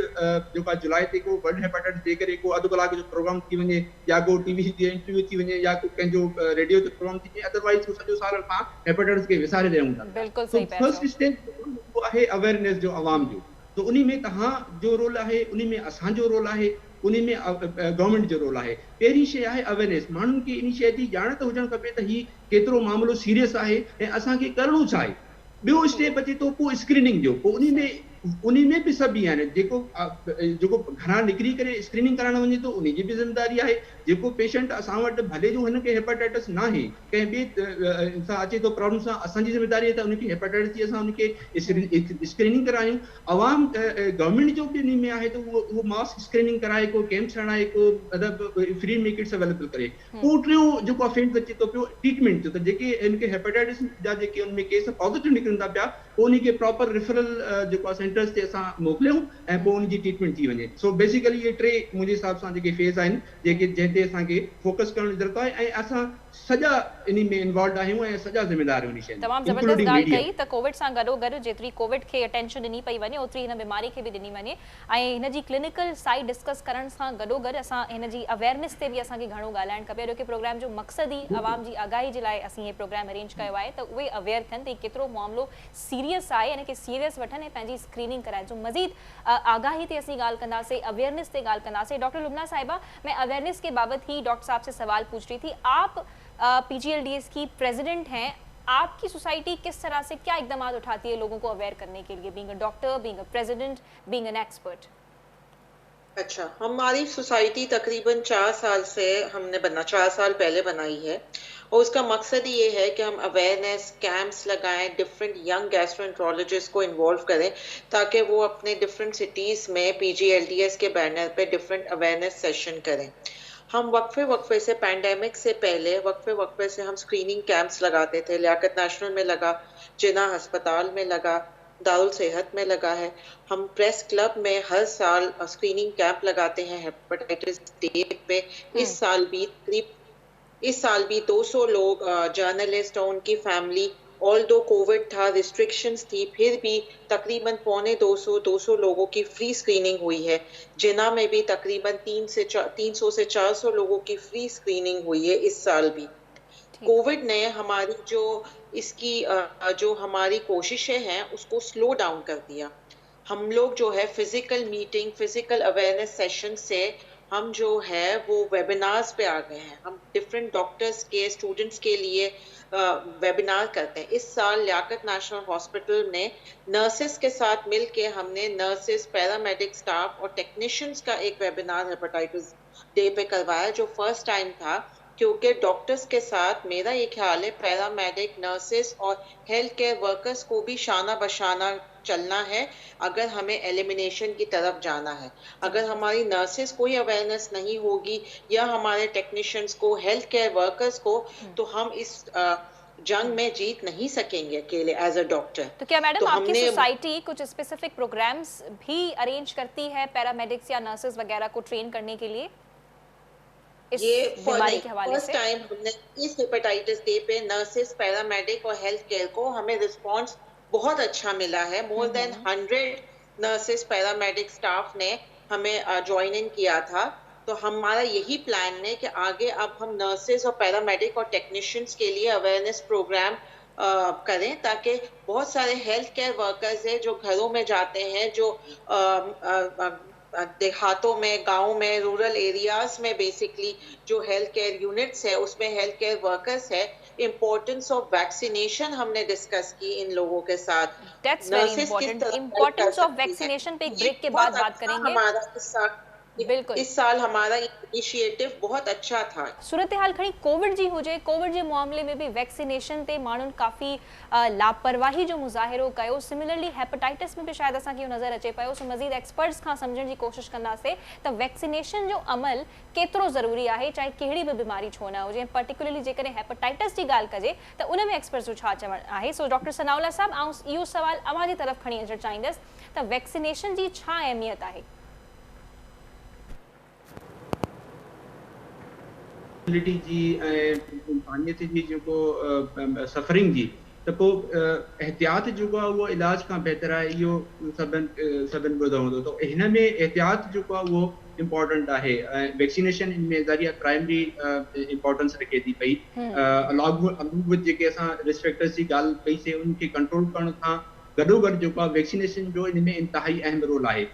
जेको आहे जुलाई ते को वर्ल्ड हेपेटाइटिस जे करे को अधु कलाक जो प्रोग्राम थी वञे, या को टीवी ते इंटरव्यू थी वञे, या को कंहिंजो रेडियो ते प्रोग्राम थी वञे, अदरवाइज सॼो साल असां हेपेटाइटिस खे विसारे रहियूं था। बिल्कुलु सही पिया फर्स्ट स्टेज आहे अवेयरनेस जो अवाम जो, तो उन में तव्हां जो रोल आहे, उन में असांजो रोल आहे, उन में गवर्नमेंट जो रोल आहे। पहिरीं शइ आहे अवेयरनेस, माण्हुनि खे इन शइ जी ॼाण त हुजणु खपे त हीउ केतिरो मामिलो सीरियस आहे ऐं असांखे करिणो छा आहे। ॿियो स्टेप अचे थो पोइ स्क्रीनिंग जो, पोइ उन में बि सभु आहिनि। जेको घरां निकिरी करे स्क्रीनिंग कराइण वञे थो उन जी बि ज़िमेदारी आहे। जेको पेशेंट असां वटि भले जो हिनखे हेपेटाइटिस न आहे, कंहिं ॿिए सां अचे थो प्रॉब्लम सां, असांजी ज़िमेदारी आहे त उनखे हेपेटाइटिस जी असां उनखे स्क्रीनिंग करायूं। अवाम गवर्नमेंट जो बि उन में आहे त उहो मास स्क्रीनिंग कराए, को कैंप्स हणाए, को मतिलबु फ्री में किट्स अवेलेबल करे। पोइ टियों जेको आहे फेज़ अचे थो पियो ट्रीटमेंट जो, त जेके हिनखे हेपेटाइटिस जा जेके उनमें केस पॉज़िटिव निकिरनि था पिया, पोइ उनखे प्रॉपर रेफरल जेको आहे सेंटर्स ते असां मोकिलियूं ऐं पोइ उनजी ट्रीटमेंट थी वञे। सो बेसिकली इहे टे मुंहिंजे हिसाब सां जेके फेज़ आहिनि जंहिं ते असांखे फोकस करण जी ज़रूरत आहे, ऐं असां सॼा इन में इन्वॉल्व आहियूं ऐं सॼा ज़िमेदार आहियूं। शइ तमामु ज़बरदस्त ॻाल्हि कई त कोविड सां गॾोगॾु जेतिरी कोविड खे अटेंशन ॾिनी पई वञे, ओतिरी हिन बीमारी खे बि ॾिनी वञे, ऐं हिन जी क्लिनिकल साइड डिस्कस करण सां गॾोगॾु असां हिन जी अवेयरनेस ते बि असांखे घणो ॻाल्हाइणु खपे। जो कि प्रोग्राम जो मक़सद ई आवाम जी आगाही जे लाइ असीं हे प्रोग्राम अरेंज कयो आहे त उहे अवेयर थियनि त केतिरो मामिलो सीरियस आहे, हिन खे सीरियस वठनि ऐं पंहिंजी स्क्रीनिंग कराइनि। जो मज़ीद आगाही ते असीं ॻाल्हि कंदासीं, अवेयरनेस ते ॻाल्हि कंदासीं। डॉक्टर लुबना साहिबा, मैं अवेयरनेस के बाबत ही डॉक्टर साहब से सवाल पूछ रही थी। आप PGLDS की प्रेसिडेंट हैं, आपकी सोसाइटी किस तरह से क्या इकदाम उठाती है लोगों को अवेयर करने के लिए, being a doctor, being a president, being an expert? अच्छा, हमारी सोसाइटी तकरीबन 4 साल से हमने 4 साल पहले बनाई है, और उसका मकसद ये है कि हम अवेयरनेस कैंप्स लगाएं, डिफरेंट यंग गैस्ट्रोएंटरोलॉजिस्ट को इन्वॉल्व करें, ताकि वो अपने डिफरेंट सिटीज़ में PGLDS के बैनर पे डिफरेंट अवेयरनेस सेशन करें। हम वक्फे से पैंडेमिक से पहले वक्फे से हम स्क्रीनिंग कैंप्स लगाते थे। लियाकत नेशनल में लगा, जिना अस्पताल में लगा, दारुल सेहत में लगा है। हम प्रेस क्लब में हर साल स्क्रीनिंग कैंप लगाते हैं हेपेटाइटिस डे पे। इस साल भी 200 लोग, जर्नलिस्ट और उनकी फैमिली, ऑल्दो कोविड था, रिस्ट्रिक्शंस थी, फिर भी तकरीबन 200 लोगों की फ्री स्क्रीनिंग हुई है। जिना में भी तकरीबन 300 से 400 लोगों की फ्री स्क्रीनिंग हुई है इस साल भी। कोविड ने हमारी जो हमारी कोशिशें हैं उसको स्लो डाउन कर दिया। हम लोग जो है physical meeting, physical awareness session से हम जो है वो वेबिनार्स पे आ गए हैं। हम डिफरेंट डॉक्टर्स के, स्टूडेंट्स के लिए वेबिनार करते हैं। इस साल लियाकत नेशनल हॉस्पिटल ने नर्सेस के साथ मिलके हमने नर्सेस, पैरामेडिक स्टाफ और टेक्नीशियंस का एक वेबिनार हेपेटाइटिस डे पे करवाया, जो फर्स्ट टाइम था क्योंकि डॉक्टर्स के साथ मेरा ये ख्याल है पैरामेडिक, नर्सेस और हेल्थ केयर वर्कर्स को भी शाना बशाना चलना है अगर हमें एलिमिनेशन की तरफ जाना है। अगर हमारी नर्सेस को ही अवेयरनेस नहीं होगी या हमारे टेक्नीशियंस को, हेल्थ केयर वर्कर्स को, तो हम इस जंग में जीत नहीं सकेंगे अकेले एज अ डॉक्टर। तो क्या मैडम तो आपकी हमने सोसाइटी कुछ स्पेसिफिक प्रोग्राम्स भी अरेंज करती है पैरामेडिक्स या नर्सेस वगैरह को ट्रेन करने के लिए इस ये बीमारी के हवाले फर्स्ट से? टाइम हमने इस हेपेटाइटिस डे पे नर्सेस, पैरामेडिक और हेल्थ केयर को हमें रिस्पांस बहुत अच्छा मिला है। More than 100 nurses, paramedic staff ने हमें ज्वाइन इन किया था। तो हमारा यही प्लान है कि आगे अब हम नर्सेस और पैरामेडिक और टेक्नीशियंस के लिए अवेयरनेस प्रोग्राम करें, ताकि बहुत सारे हेल्थ केयर वर्कर्स हैं जो घरों में जाते हैं, जो देहातों में, गाँव में, रूरल एरियाज में बेसिकली जो हेल्थ केयर यूनिट्स है उसमें हेल्थ केयर वर्कर्स है। इम्पोर्टेंस ऑफ वैक्सीनेशन हमने डिस्कस की इन लोगों के साथ। That's very important. Importance of vaccination पे एक ब्रेक के बाद बात करेंगे। हमारा बिल्कुल, इस साल हमारा इनिशिएटिव बहुत अच्छा था। सूरत हाल खड़ी कोविड जी हुजे, कोविड जे मामले में भी वैक्सीनेशन ते माण्हुनि काफ़ी लापरवाही जो मुज़ाहिरो कयो। सिमिलरली हेपेटाइटिस में भी शायद असांखे इहो नज़र अचे पियो। सो मज़ीद एक्सपर्ट्स खां सम्झण जी कोशिश कंदासीं त वैक्सीनेशन जो अमल केतिरो ज़रूरी आहे, चाहे कहिड़ी बि बीमारी छो न हुजे। पर्टिकुलरली जेकॾहिं हेपेटाइटिस जी ॻाल्हि कजे त उन में एक्सपर्ट्स जो छा चवणु आहे। सो डॉक्टर सनाउल्लाह साहब, आउं इहो सवाल अव्हां जी तरफ़ खणी अचणु चाहींदसि त वैक्सीनेशन जी छा अहमियत आहे? जी इंसानियत जी जेको सफरिंग जी, त पोइ एहतियात जेको आहे उहो इलाज खां बहितर आहे, इहो सभिनि ॿुधो हूंदो। त हिन में एहतियात जेको आहे उहो इम्पोर्टेंट आहे। वैक्सीनेशन इनमें ज़रिया प्राइमरी इम्पोर्टेंस रखे थी पई। अलॉन्ग विद जेके असां रिस्क फैक्टर्स जी ॻाल्हि कईसीं, उनखे कंट्रोल करण खां गॾोगॾु जेको आहे वैक्सीनेशन जो इन में इंतिहाई अहम रोल आहे।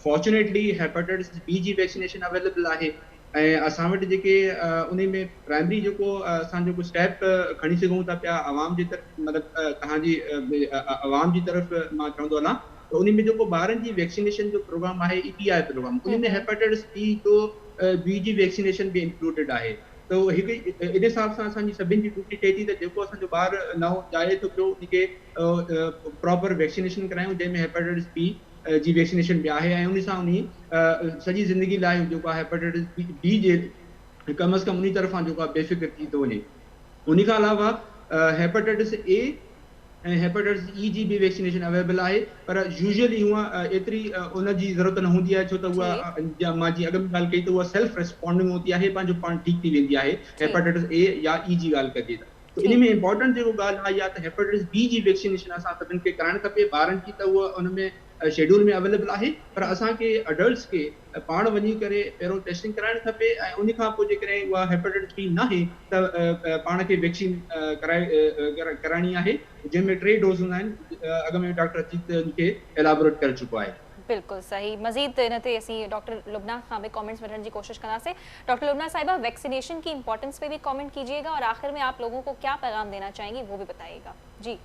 फॉर्चुनेटली हेपेटाइटिस बी जी वैक्सीनेशन अवेलेबल आहे ऐं असां वटि जेके उन में प्राइमरी जेको असां जेको स्टेप खणी सघूं था पिया आवाम जी तरफ़, मतिलबु तव्हांजी आवाम जी तरफ़ मां चवंदो हलां, त उन में जेको ॿारनि जी वैक्सीनेशन जो प्रोग्राम आहे, EPI प्रोग्राम, उन में हेपेटाइटिस बी जी वैक्सीनेशन बि इंक्लूडेड आहे। त हिकु इन हिसाब सां असांजी सभिनि जी ड्यूटी थिए थी त जेको असांजो ॿारु नओं ॼाए थो पियो उनखे प्रॉपर वैक्सीनेशन करायूं, जंहिंमें हेपेटाइटिस बी जी वैक्सीनेशन बि आहे ऐं उन सां उन सॼी ज़िंदगी लाइ जेको आहे हेपेटाइटिस बी जे कम अज़ कम उन तरफ़ां जेको आहे बेफ़िक्र थी थो वञे। उन खां अलावा हेपेटाइटिस ए ऐं हेपेटाइटिस ई जी बि वैक्सीनेशन अवेलेबल आहे, पर यूजुअली हूअं एतिरी उन जी ज़रूरत न हूंदी आहे, छो त उहा मां जीअं अॻु में ॻाल्हि कई त उहा सेल्फ रिस्पॉन्डिंग हूंदी आहे, पंहिंजो पाण ठीकु थी वेंदी आहे हेपेटाइटिस ए या ई जी ॻाल्हि कजे त। इन में इम्पोर्टेंट जेको ॻाल्हि आहे या त हेपेटाइटिस बी जी वैक्सीनेशन असां सभिनि खे कराइणु खपे। ॿारनि जी त उहा उन में शेड्यूल में अवेलेबल आहे, पर असांखे अडल्ट्स खे पाण वञी करे पहिरियों टेस्टिंग कराइणु खपे ऐं उन खां पोइ जेकॾहिं उहा हेपेटाइटिस बी न आहे त पाण खे वैक्सीन कराइणी आहे, जंहिंमें 3 डोज़ हूंदा आहिनि। अॻु में डॉक्टर अजीत उनखे एलाबोरेट करे चुको आहे। बिल्कुल सही। मज़ीद इन ते असीं डॉक्टर लुबना खां भी कमेंट्स वठण जी कोशिश कंदासीं। डॉक्टर लुबना साहिबा, वैक्सीनेशन की इंपॉर्टेंस पे भी कमेंट कीजिएगा और आखिर में आप लोगों को क्या पैगाम देना चाहेंगी वो भी बताइएगा। जी।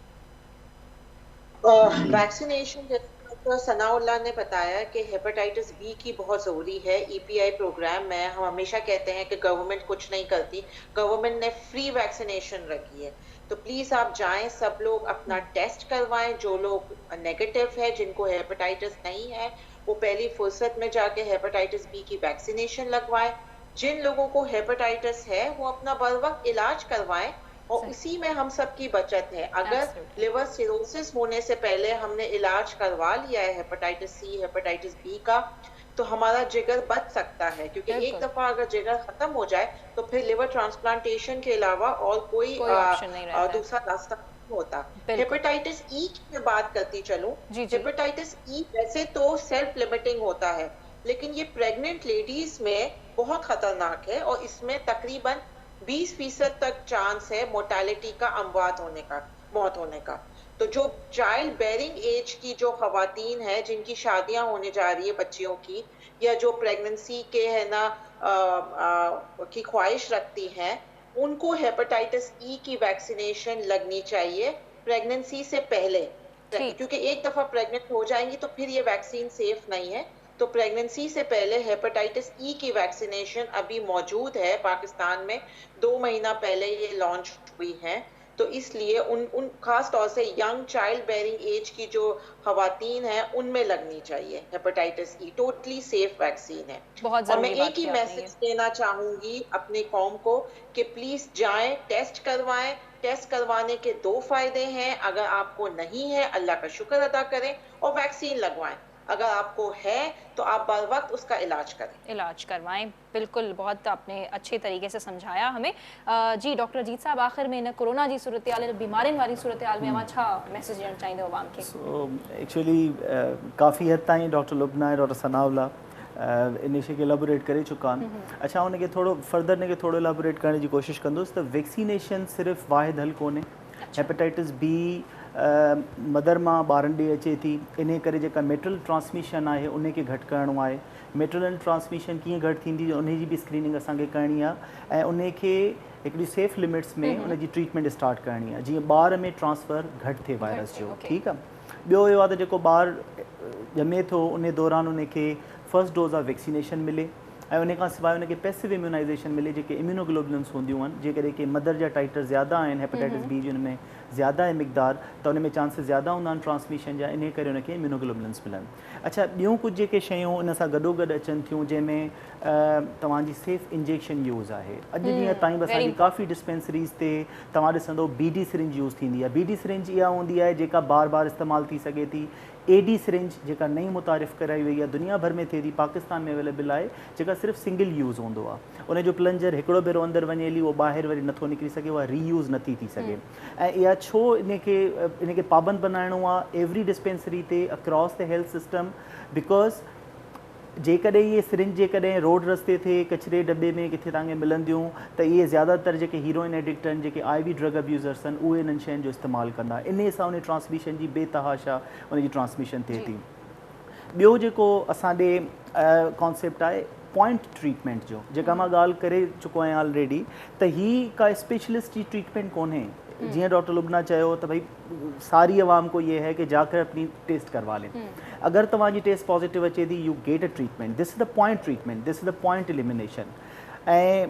वैक्सीनेशन, डॉक्टर सनाउल्लाह ने बताया कि हेपेटाइटिस बी की बहुत ज़रूरी है। EPI प्रोग्राम में हम हमेशा कहते हैं कि गवर्नमेंट कुछ नहीं करती, गवर्नमेंट ने फ्री वैक्सीनेशन रखी है, तो प्लीज़ आप जाएं, सब लोग अपना टेस्ट करवाएं। जो लोग नेगेटिव है, जिनको हेपेटाइटिस नहीं है, वो पहली फुर्सत में जाके हेपेटाइटिस बी की वैक्सीनेशन लगवाएं। जिन लोगों को हेपेटाइटिस है वो अपना बर वक्त इलाज करवाएं और इसी में हम सबकी बचत है। अगर लिवर सिरोसिस होने से पहले हमने इलाज करवा लिया है हेपेटाइटिस सी, हेपेटाइटिस बी का, तो हमारा जिगर बच सकता है, क्योंकि एक दफा अगर जिगर खत्म हो जाए तो फिर लिवर ट्रांसप्लांटेशन के अलावा और कोई दूसरा रास्ता नहीं होता। हेपेटाइटिस ई की मैं बात करती चलूं, हेपेटाइटिस ई वैसे तो सेल्फ लिमिटिंग होता है, लेकिन ये प्रेग्नेंट लेडीज में बहुत खतरनाक है और इसमें तकरीबन 20% तक चांस है मोर्टेलिटी का, अमवात होने का, मौत होने का। तो जो चाइल्ड बेयरिंग एज की जो खवातीन है, जिनकी शादियां होने जा रही है बच्चियों की, या जो प्रेगनेंसी के है ना की ख्वाहिश रखती हैं, उनको हेपेटाइटिस ई की वैक्सीनेशन लगनी चाहिए प्रेगनेंसी से पहले, क्योंकि एक दफा प्रेग्नेंट हो जाएंगी तो फिर ये वैक्सीन सेफ नहीं है। तो प्रेगनेंसी से पहले हेपेटाइटिस ई की वैक्सीनेशन अभी मौजूद है पाकिस्तान में, 2 महीना पहले ये लॉन्च हुई है। तो इसलिए उन खास तौर से यंग चाइल्ड बेयरिंग एज की जो खवातीन है उनमें लगनी चाहिए hepatitis E, totally safe vaccine है। बहुत और मैं जरूरी बात एक ही की आपने मैसेज देना चाहूंगी अपनी कौम को कि प्लीज जाएं, टेस्ट करवाएं। टेस्ट करवाने के 2 फायदे हैं, अगर आपको नहीं है अल्लाह का शुक्र अदा करें और वैक्सीन लगवाएं, अगर आपको है तो आप बर वक्त उसका इलाज करें, इलाज करवाएं। बिल्कुल, बहुत आपने अच्छे तरीके से समझाया हमें। जी डॉक्टर अजीत साहब, आखिर में न कोरोना जी सूरत हाल बीमारियुनि वारी सूरत हाल में अवां छा मैसेज ॾियणु चाहींदो आवाम खे? सो एक्चुअली काफ़ी हद ताईं डॉक्टर लुबना ऐं डॉक्टर सनाउल्ला इन शइ खे एलेबोरेट करे चुका आहिनि। अच्छा, उनखे थोरो फर्दर इनखे थोरो एलेबोरेट करण जी कोशिशि कंदुसि त वैक्सीनेशन सिर्फ़ु वाहिद हल कोन्हे। हेपेटाइटिस बी मदर मां ॿारनि ॾे अचे थी, इन करे जेका मेटरल ट्रांसमिशन आहे उनखे घटि करिणो आहे। मेटरल ट्रांसमिशन कीअं घटि थींदी उनजी बि स्क्रीनिंग असांखे करणी आहे ऐं उनखे हिकिड़ी सेफ लिमिट्स में उनजी ट्रीटमेंट स्टार्ट करणी आहे, जीअं ॿार में ट्रांसफ़र घटि थिए वायरस जो। ठीकु आहे। ॿियो इहो आहे त जेको ॿारु ॼमे थो उन दौरान उनखे फर्स्ट डोज़ ऑफ वैक्सीनेशन मिले ऐं उन खां सवाइ उनखे पैसिव इम्यूनाइज़ेशन मिले, जेके इम्यूनोग्लोबुलिन्स हूंदियूं आहिनि। जेकॾहिं कि मदर जा टाइटर ज़्यादा आहिनि हेपेटाइटिस बी जिन में ज़्यादा आहे मिक़दार, त उन में चांसिस ज़्यादा हूंदा आहिनि ट्रांसमिशन जा, इन करे उनखे इम्यूनोग्लोबुलिन्स मिलनि। अच्छा, ॿियूं कुझु जेके शयूं इन सां गॾोगॾु अचनि थियूं जंहिंमें तव्हांजी सेफ इंजेक्शन यूज़ आहे। अॼु ॾींहं ताईं बि असांजी काफ़ी डिस्पेंसरीज़ ते तव्हां ॾिसंदो BD सिरिंज यूज़ थींदी आहे। BD सिरिंज इहा हूंदी आहे जेका बार बार इस्तेमालु थी सघे थी। AD सिरिंज जेका नई मुतारिफ़ कराई वई आहे, दुनिया भर में थिए थी, पाकिस्तान में अवेलेबल आहे, जेका सिर्फ़ु सिंगल यूज़ हूंदो आहे। उनजो प्लंजर हिकिड़ो भेरो अंदरि वञे हली, उहो ॿाहिरि वरी नथो निकिरी सघे, उहा रीयूज़ नथी थी सघे। ऐं इहा छो इनखे पाबंद बनाइणो आहे एवरी डिस्पेंसरी ते across the health system, because जेकॾहिं इहे सिरिंज जेकॾहिं रोड रस्ते ते कचिरे दॿे में किथे तव्हांखे मिलंदियूं त इहे ज़्यादातर जेके हीरोइन एडिक्ट आहिनि, जेके IV ड्रग अब्यूज़र्स आहिनि, उहे इन्हनि शयुनि जो इस्तेमालु कंदा। इन सां उन ट्रांसमिशन जी बेतहाशा उनजी ट्रांसमिशन थिए थी। ॿियो जेको असां ॾे कॉन्सेप्ट आहे पॉइंट ट्रीटमेंट जो, जेका मां ॻाल्हि करे चुको आहियां ऑलरेडी, त ही का स्पेशलिस्ट जी ट्रीटमेंट कोन्हे। जियां डॉक्टर लुबना चयो त भाई सारी आवाम को ये है कि जाकर अपनी टेस्ट करवा लें। अगर तव्हांजी टेस्ट पॉजिटिव अचे थी, you get a treatment. This is the point treatment, this is the point elimination. ऐं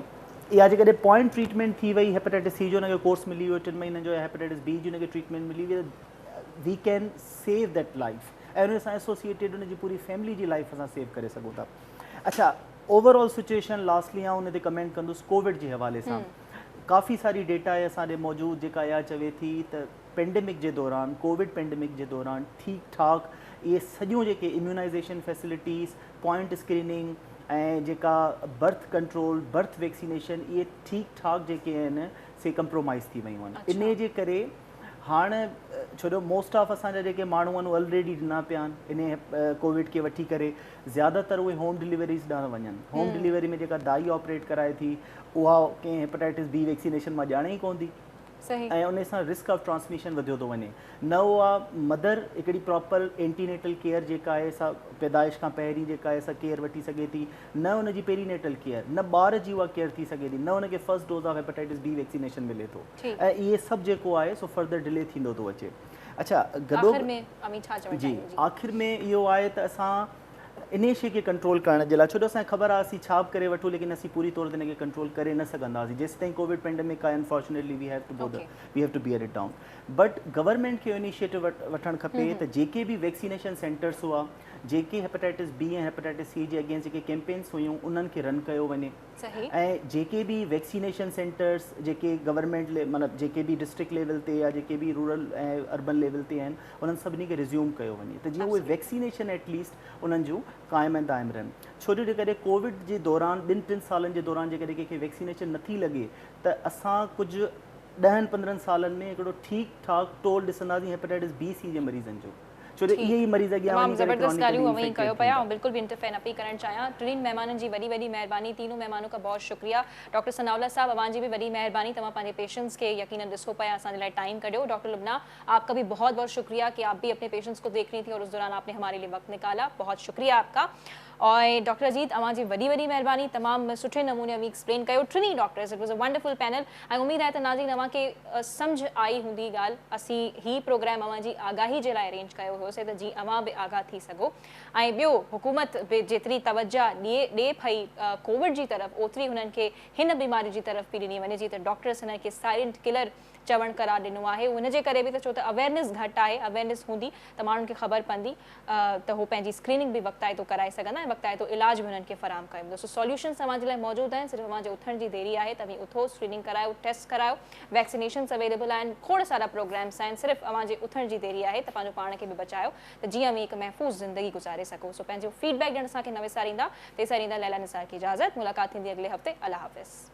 इहा जेकॾहिं पॉइंट ट्रीटमेंट थी वई, हेपेटाइटिस C जो हुनखे कोर्स मिली वियो 3 महीननि जो, हेपेटाइटिस B जी हुनखे ट्रीटमेंट मिली वई, we can save that life ऐं उन सां एसोसिएटेड उनजी पूरी फैमिली जी लाइफ असां सेव करे सघूं था। अच्छा, ओवरऑल सिचुएशन लास्टली आउं उन ते कमेंट कंदुसि कोविड जे हवाले सां। काफ़ी सारी डेटा आहे असां ॾे मौजूदु, जेका इहा चवे थी त पेंडेमिक जे दौरान, कोविड पेंडेमिक जे दौरान ठीकु ठाकु इहे सॼियूं जेके इम्यूनाइज़ेशन फैसिलिटीज़, पॉइंट स्क्रीनिंग ऐं जेका बर्थ कंट्रोल, बर्थ वैक्सीनेशन, इहे ठीकु ठाकु जेके आहिनि से कंप्रोमाइज़ थी वियूं आहिनि। इन जे करे हाणे छो जो मोस्ट ऑफ असांजा जेके माण्हू आहिनि ऑलरेडी ॾिना पिया आहिनि इन कोविड खे वठी करे, ज़्यादातर उहे होम डिलीवरीज़ ॾांहुं वञनि। होम डिलीवरी में जेका दाई ऑपरेट कराए थी, उहा कंहिं हेपेटाइटिस B वैक्सीनेशन मां ॼाणे ई कोन थी। सही। ऐं उन सां रिस्क ऑफ ट्रांसमिशन वधियो थो वञे। न उहा मदर हिकिड़ी प्रॉपर एंटीनेटल केयर जेका आहे सा पैदाइश खां पहिरीं जेका आहे सा केयर वठी सघे थी, न उनजी पेरीनेटल केयर, न ॿार जी उहा केयर थी सघे थी, न उनखे first dose of hepatitis B vaccination मिले थो। ऐं इहे सभु जेको आहे सो फर्दर डिले थींदो थो अचे। अच्छा, गॾो जी आख़िर में इहो आहे त असां इन शइ खे कंट्रोल करण जे लाइ, छो जो असांखे ख़बर आहे असीं छा बि करे वठूं, लेकिन असीं पूरी तौर ते हिनखे कंट्रोल करे न सघंदासीं जेसि ताईं कोविड पेंडेमिक आहे। Unfortunately we have to bear it down. But government खे इनिशिएटिव वठणु खपे त जेके बि वैक्सीनेशन सेंटर्स हुआ, जेके हेपेटाइटिस B ऐं हेपेटाइटिस C जे अगेंस्ट जेके कैंपेन्स हुयूं, उन्हनि खे रन कयो वञे। ऐं जेके बि वैक्सीनेशन सेंटर्स जेके गवर्नमेंट मतिलबु जेके बि डिस्ट्रिक्ट लेवल ते या जेके बि रूरल ऐं अर्बन लेवल ते आहिनि, उन्हनि सभिनी खे रिज़्यूम कयो वञे त जीअं उहे वैक्सीनेशन एटलीस्ट उन्हनि जूं क़ाइमु ऐं दाइमु रहनि। छो जो जेकॾहिं कोविड जे दौरान 2-3 सालनि जे दौरान जेकॾहिं कंहिंखे वैक्सीनेशन नथी लॻे, त असां कुझु 10-15 सालनि में हिकिड़ो ठीकु ठाकु टोल ॾिसंदासीं हेपेटाइटिस B C जे मरीज़नि जो। छो जो इहे ई मरीज़ अॻियां वञी करे ज़बरदस्त ॻाल्हियूं अवई कयो पिया ऐं बिल्कुल भी इंटरफेयर न पई करण चाहियां। टिनि मेहमाननि जी वॾी वॾी महिरबानी, तीनों मेहमानों का बहुत शुक्रिया। डॉक्टर सनाउल्ला साहब, अवां जी भी वॾी महिरबानी, तव्हां पंहिंजे पेशेंट्स के यकीनन ॾिसो पिया, असांजे लाइ टाइम कढियो। डॉक्टर लुबना, आपका भी बहुत बहुत शुक्रिया कि आप भी अपने पेशेंट्स को देख रही थी और उस दौरान आपने हमारे लिए वक्त निकाला, बहुत शुक्रिया आपका। और डॉक्टर अजीत अवां जी वॾी वॾी महिरबानी, तमामु सुठे नमूने अवी एक्सप्लेन कयो टिनी doctors, it was a wonderful panel ऐं उमेद आहे त नाज़रीन अव्हांखे सम्झ आई हूंदी ॻाल्हि। असीं ही प्रोग्राम अवां जी आगाही जे लाइ अरेंज कयो हुयोसीं त जीअं अवां बि आगाह थी सघो। ऐं ॿियो हुकूमत बि जेतिरी तवजा ॾिए पई कोविड जी तरफ़, ओतिरी हुननि खे हिन बीमारी जी तरफ़ बि ॾिनी वञे, जी त डॉक्टर्स हिन खे साइलेंट किलर चवण करार ॾिनो आहे। उनजे करे बि त छो त अवेयरनेस घटि आहे, अवेयरनेस हूंदी त माण्हुनि खे ख़बर पवंदी त हू पंहिंजी स्क्रीनिंग बि वक़्ताइतो कराए सघंदा ऐं वक़्ताइतो इलाज बि हुननि खे फ़राहम कयो वेंदो। सो सॉल्यूशन्स तव्हांजे लाइ मौजूदु आहिनि, सिर्फ़ु तव्हांजे उथण जी देरी आहे, तव्हीं उथो, स्क्रीनिंग करायो, टेस्ट करायो, वैक्सीनेशन्स अवेलेबल आहिनि, खोड़ सारा प्रोग्राम्स आहिनि, सिर्फ़ु तव्हांजे उथण जी देरी आहे त पंहिंजो पाण खे बि बचायो त जीअं अवी हिकु महफ़ूज़ ज़िंदगी गुज़ारे सघो। सो पंहिंजो फीडबैक ॾियण असांखे न विसारींदा। तेसीं ताईं लैला निसार की इजाज़त, मुलाक़ात थींदी अॻिले हफ़्ते। अल्लाह हाफ़िज़।